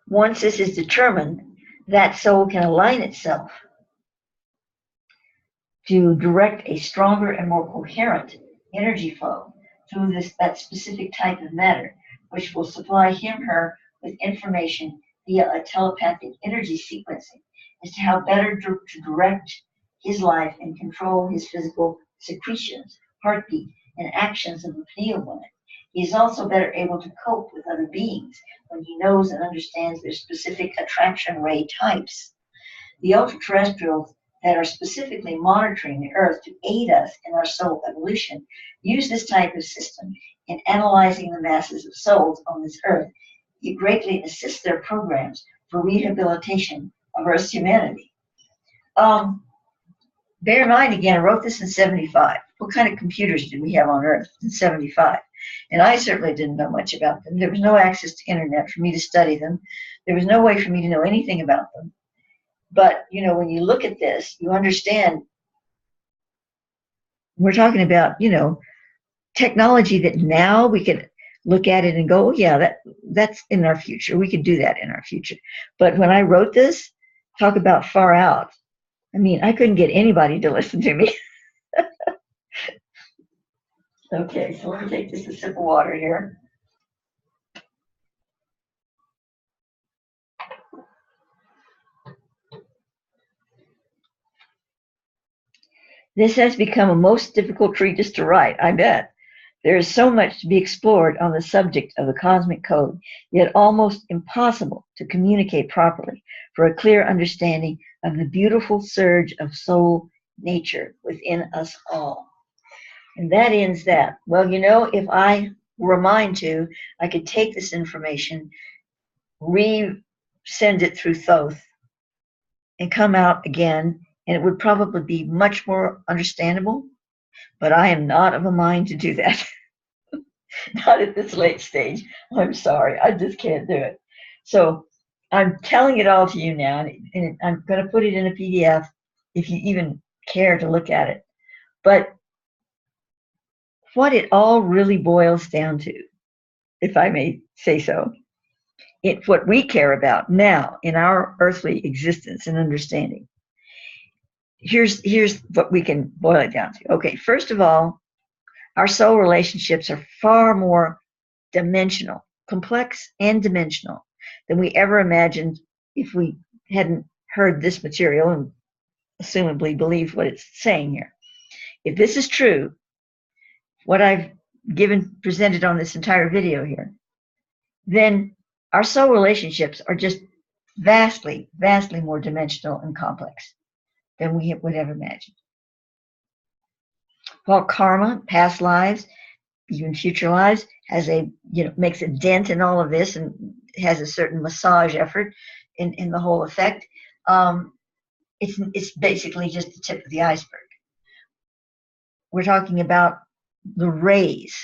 Once this is determined, that soul can align itself to direct a stronger and more coherent energy flow through that specific type of matter, which will supply him/her with information via a telepathic energy sequencing as to how better to direct his life and control his physical secretions, heartbeat, and actions of the pineal gland. He is also better able to cope with other beings when he knows and understands their specific attraction ray types. The ultra-terrestrials that are specifically monitoring the Earth to aid us in our soul evolution use this type of system in analyzing the masses of souls on this Earth. It greatly assists their programs for rehabilitation of Earth's humanity. Bear in mind, again, I wrote this in 75. What kind of computers did we have on Earth in 75? And I certainly didn't know much about them. There was no access to internet for me to study them. There was no way for me to know anything about them. But, you know, when you look at this, you understand we're talking about, you know, technology that now we can look at it and go, oh, yeah, that's in our future. We could do that in our future. But when I wrote this, talk about far out. I mean, I couldn't get anybody to listen to me. Okay, so let me take just a sip of water here. This has become a most difficult treatise to write, I bet. There is so much to be explored on the subject of the cosmic code, yet almost impossible to communicate properly for a clear understanding of the beautiful surge of soul nature within us all. And that ends that. Well, you know, if I were a mind to, I could take this information, re-send it through Thoth, and come out again, and it would probably be much more understandable, but I am not of a mind to do that. Not at this late stage. I'm sorry, I just can't do it. So I'm telling it all to you now, and I'm going to put it in a PDF if you even care to look at it. But what it all really boils down to, if I may say so, it's what we care about now in our earthly existence and understanding. Here's what we can boil it down to. Okay, first of all, our soul relationships are far more dimensional, complex and dimensional than we ever imagined if we hadn't heard this material and assumably believed what it's saying here. If this is true, what I've presented on this entire video here, then our soul relationships are just vastly, vastly more dimensional and complex than we would ever imagine. While karma, past lives, even future lives, has makes a dent in all of this and has a certain massage effort in the whole effect, it's basically just the tip of the iceberg. We're talking about the rays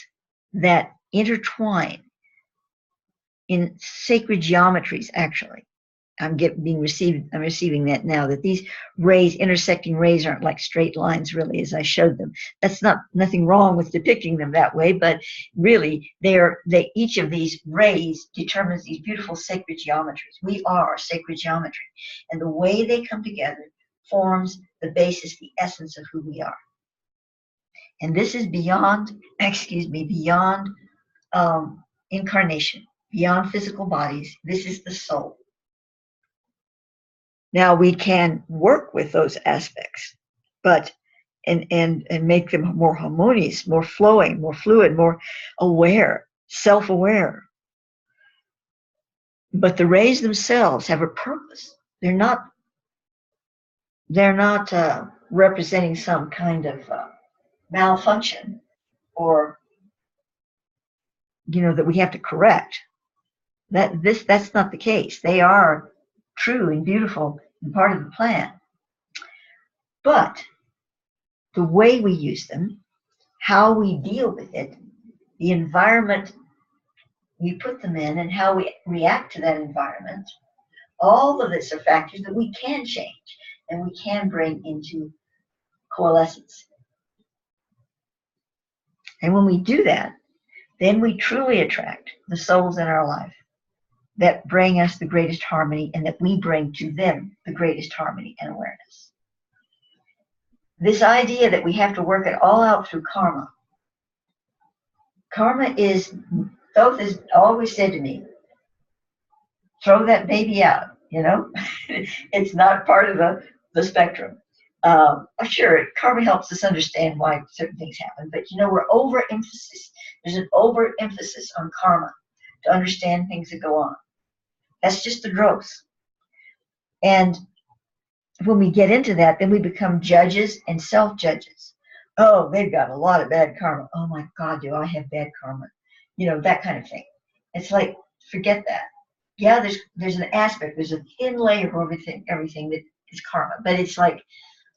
that intertwine in sacred geometries, actually. I'm receiving that now, that these rays, intersecting rays, aren't like straight lines really, as I showed them. That's nothing wrong with depicting them that way, but really each of these rays determines these beautiful sacred geometries. We are sacred geometry, and the way they come together forms the basis, the essence of who we are. And this is beyond incarnation, beyond physical bodies. This is the soul. Now we can work with those aspects, but and make them more harmonious, more flowing, more fluid, more aware, self-aware. But the rays themselves have a purpose. They're not representing some kind of malfunction or that we have to correct. That's not the case. They are true and beautiful and part of the plan. But the way we use them, how we deal with it, the environment we put them in, and how we react to that environment, all of this are factors that we can change. and we can bring into coalescence. And when we do that, then we truly attract the souls in our life that bring us the greatest harmony, and that we bring to them the greatest harmony and awareness. This idea that we have to work it all out through karma. Karma is, Thoth has always said to me, throw that baby out, you know? It's not part of the spectrum. Sure, karma helps us understand why certain things happen, but we're overemphasis. There's an overemphasis on karma to understand things that go on. That's just the growth. And when we get into that, then we become judges and self-judges. Oh, they've got a lot of bad karma. Oh my God, do I have bad karma? That kind of thing. It's like, forget that. Yeah, there's an aspect, there's a thin layer of everything that is karma. But it's like,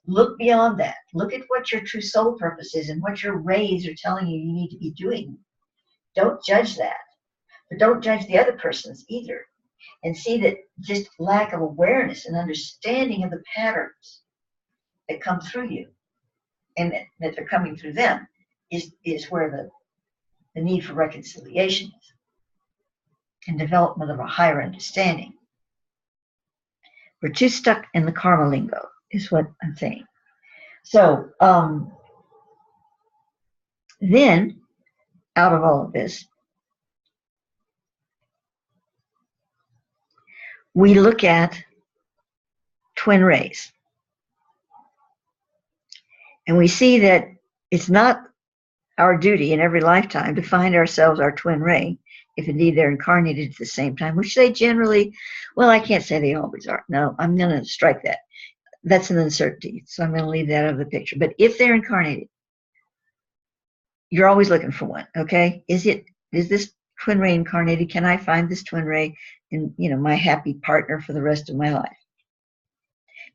look beyond that. Look at what your true soul purpose is and what your rays are telling you you need to be doing. Don't judge that. But don't judge the other persons either. And see that just lack of awareness and understanding of the patterns that come through you and that they're coming through them is where the need for reconciliation is, and development of a higher understanding. We're too stuck in the karma lingo, is what I'm saying. So then, out of all of this, we look at twin rays. And we see that it's not our duty in every lifetime to find ourselves our twin ray, if indeed they're incarnated at the same time, which they generally, well, I can't say they always are. No, I'm going to strike that. That's an uncertainty, so I'm going to leave that out of the picture. But if they're incarnated, you're always looking for one, okay? Is this twin ray incarnated? Can I find this twin ray in, my happy partner for the rest of my life?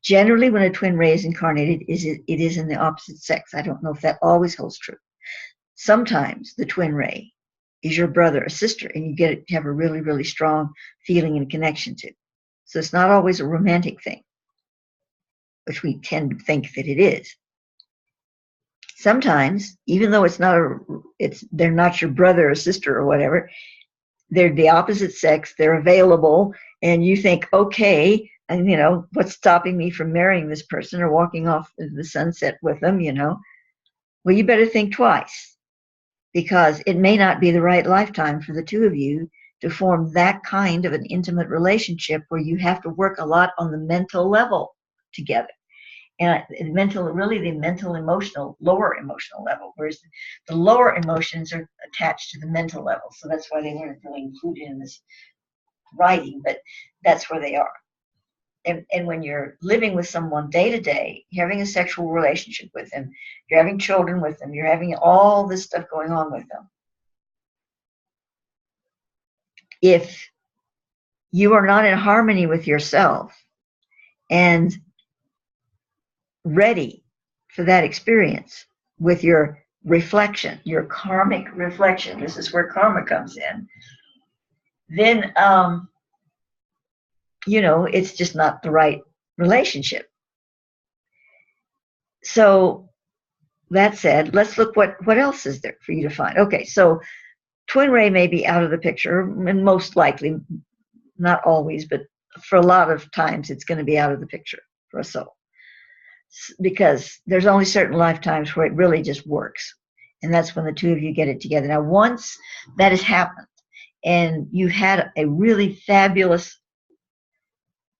Generally, when a twin ray is incarnated, it is in the opposite sex. I don't know if that always holds true. Sometimes the twin ray is your brother or sister, and you have a really, really strong feeling and connection to. So it's not always a romantic thing, which we tend to think that it is. Sometimes, even though they're not your brother or sister or whatever, they're the opposite sex, they're available, and you think, okay, and what's stopping me from marrying this person or walking off into the sunset with them, Well, you better think twice, because it may not be the right lifetime for the two of you to form that kind of an intimate relationship where you have to work a lot on the mental level together. And the mental, emotional, lower emotional level, whereas the lower emotions are attached to the mental level. So that's why they weren't really included in this writing, but that's where they are. And when you're living with someone day to day, you're having a sexual relationship with them, you're having children with them, you're having all this stuff going on with them. If you are not in harmony with yourself and ready for that experience with your reflection, your karmic reflection, this is where karma comes in, then it's just not the right relationship. So that said, let's look what else is there for you to find. Okay, so twin ray may be out of the picture, and most likely, not always, but for a lot of times it's going to be out of the picture for a soul, because there's only certain lifetimes where it really just works, and that's when the two of you get it together. Now, once that has happened and you've had a really fabulous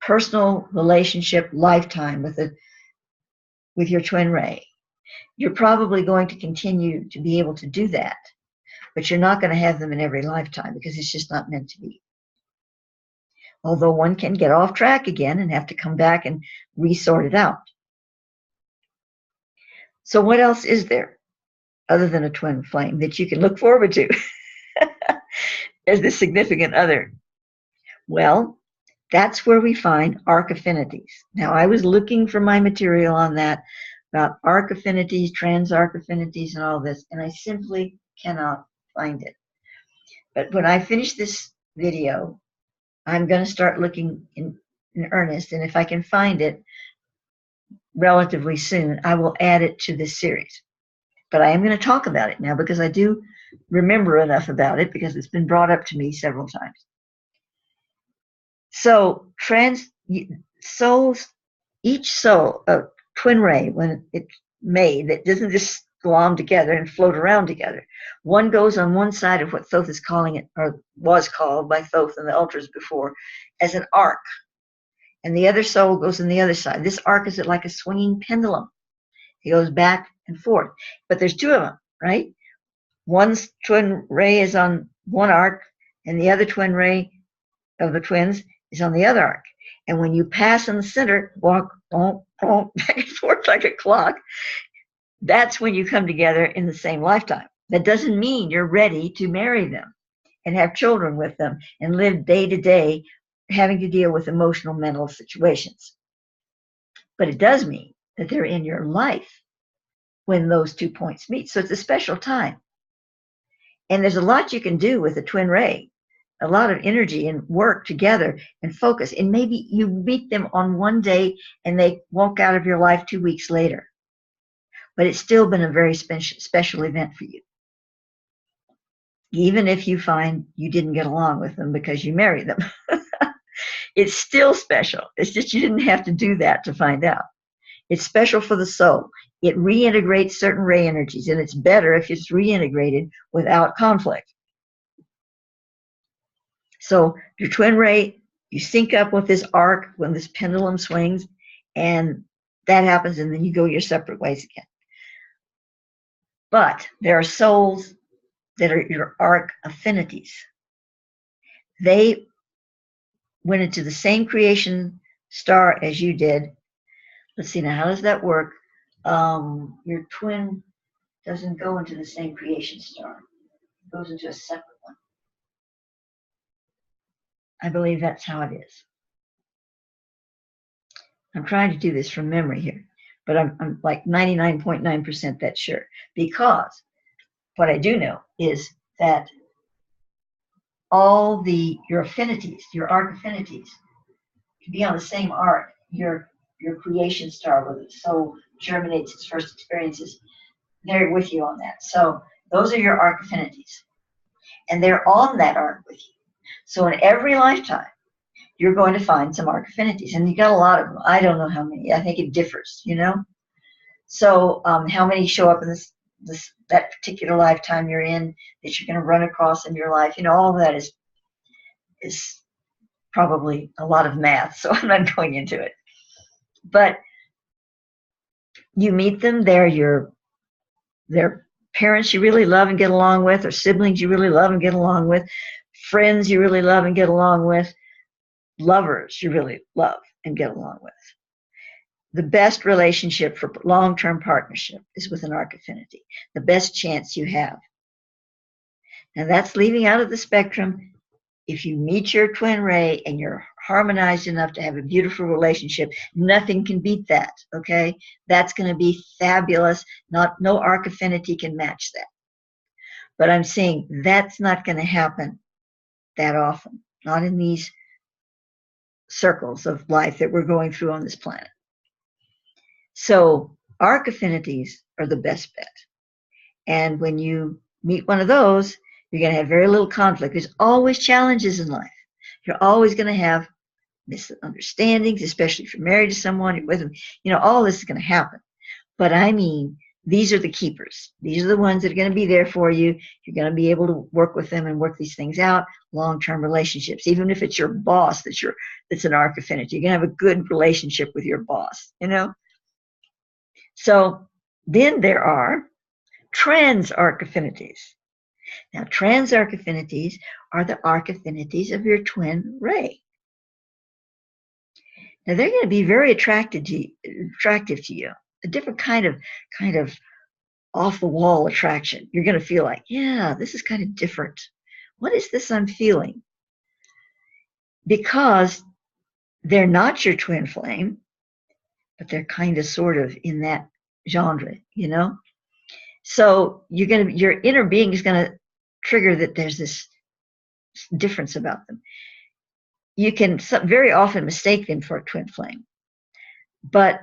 personal relationship lifetime with your twin ray, you're probably going to continue to be able to do that, but you're not going to have them in every lifetime because it's just not meant to be. Although one can get off track again and have to come back and resort it out. So what else is there other than a twin flame that you can look forward to as the significant other? Well, that's where we find arc affinities. Now, I was looking for my material on that, about arc affinities, trans-arc affinities, and all this, and I simply cannot find it. But when I finish this video, I'm going to start looking in earnest, and if I can find it, relatively soon, I will add it to this series. But I am going to talk about it now because I do remember enough about it because it's been brought up to me several times. So souls, each soul, a twin ray, when it's made, that doesn't just glom together and float around together. One goes on one side of what Thoth is calling it, or was called by Thoth and the ultras before, as an arc. And the other soul goes on the other side. This arc is like a swinging pendulum. It goes back and forth. But there's two of them, right? One twin ray is on one arc, and the other twin ray of the twins is on the other arc. And when you pass in the center, walk back and forth like a clock, that's when you come together in the same lifetime. That doesn't mean you're ready to marry them and have children with them and live day to day having to deal with emotional, mental situations. But it does mean that they're in your life when those 2 points meet. So it's a special time. And there's a lot you can do with a twin ray, a lot of energy and work together and focus. And maybe you meet them on one day and they walk out of your life 2 weeks later. But it's still been a very special event for you. Even if you find you didn't get along with them because you married them. It's still special. It's just you didn't have to do that to find out. It's special for the soul. It reintegrates certain ray energies, and it's better if it's reintegrated without conflict. So your twin ray, you sync up with this arc when this pendulum swings, and that happens, and then you go your separate ways again. But there are souls that are your arc affinities. They went into the same creation star as you did. Let's see now, how does that work? Your twin doesn't go into the same creation star. It goes into a separate one. I believe that's how it is. I'm trying to do this from memory here, but I'm like 99.9% that sure. Because what I do know is that all your affinities, your arc affinities, can be on the same arc. Your creation star, where the soul germinates its first experiences, they're with you on that. So those are your arc affinities. And they're on that arc with you. So in every lifetime, you're going to find some arc affinities. And you got a lot of them. I don't know how many. I think it differs, you know? So how many show up in that particular lifetime you're in that you're going to run across in your life, you know, all of that is probably a lot of math, so I'm not going into it. But you meet them, they're parents you really love and get along with, or siblings you really love and get along with, friends you really love and get along with, lovers you really love and get along with. The best relationship for long-term partnership is with an arc affinity, the best chance you have. Now that's leaving out of the spectrum. If you meet your twin ray and you're harmonized enough to have a beautiful relationship, nothing can beat that, okay? That's going to be fabulous. No arc affinity can match that. But I'm saying that's not going to happen that often, not in these circles of life that we're going through on this planet. So arc affinities are the best bet. And when you meet one of those, you're going to have very little conflict. There's always challenges in life. You're always going to have misunderstandings, especially if you're married to someone, you're with them. You know, all this is going to happen. But I mean, these are the keepers. These are the ones that are going to be there for you. You're going to be able to work with them and work these things out, long-term relationships. Even if it's your boss that's an arc affinity, you're going to have a good relationship with your boss, you know? So then there are trans arc affinities. Now, trans arc affinities are the arc affinities of your twin ray. Now, they're going to be very attractive to you, a different kind of off-the-wall attraction. You're going to feel like, yeah, this is kind of different. What is this I'm feeling? Because they're not your twin flame, but they're kind of sort of in that genre, you know? So your inner being is going to trigger that there's this difference about them. You can very often mistake them for a twin flame, but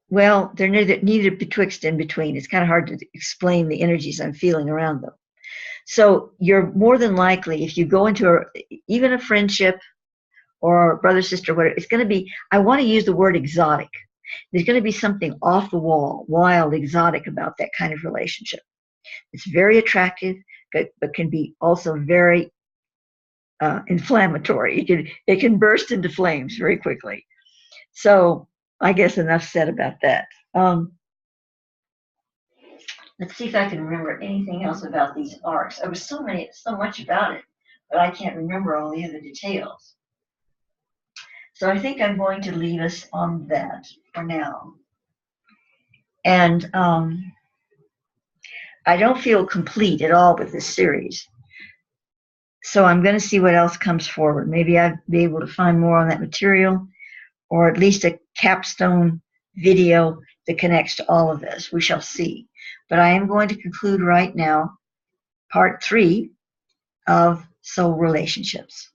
well, they're neither betwixt and between. It's kind of hard to explain the energies I'm feeling around them. So you're more than likely, if you go into even a friendship or a brother, sister, whatever, it's going to be, I want to use the word exotic. There's going to be something off the wall, wild, exotic about that kind of relationship. It's very attractive, but can be also very inflammatory. It can burst into flames very quickly. So I guess enough said about that. Let's see if I can remember anything else about these arcs. There was so much about it, but I can't remember all the other details. So I think I'm going to leave us on that for now. And I don't feel complete at all with this series. So I'm going to see what else comes forward. Maybe I'll be able to find more on that material, or at least a capstone video that connects to all of this. We shall see. But I am going to conclude right now part 3 of soul relationships.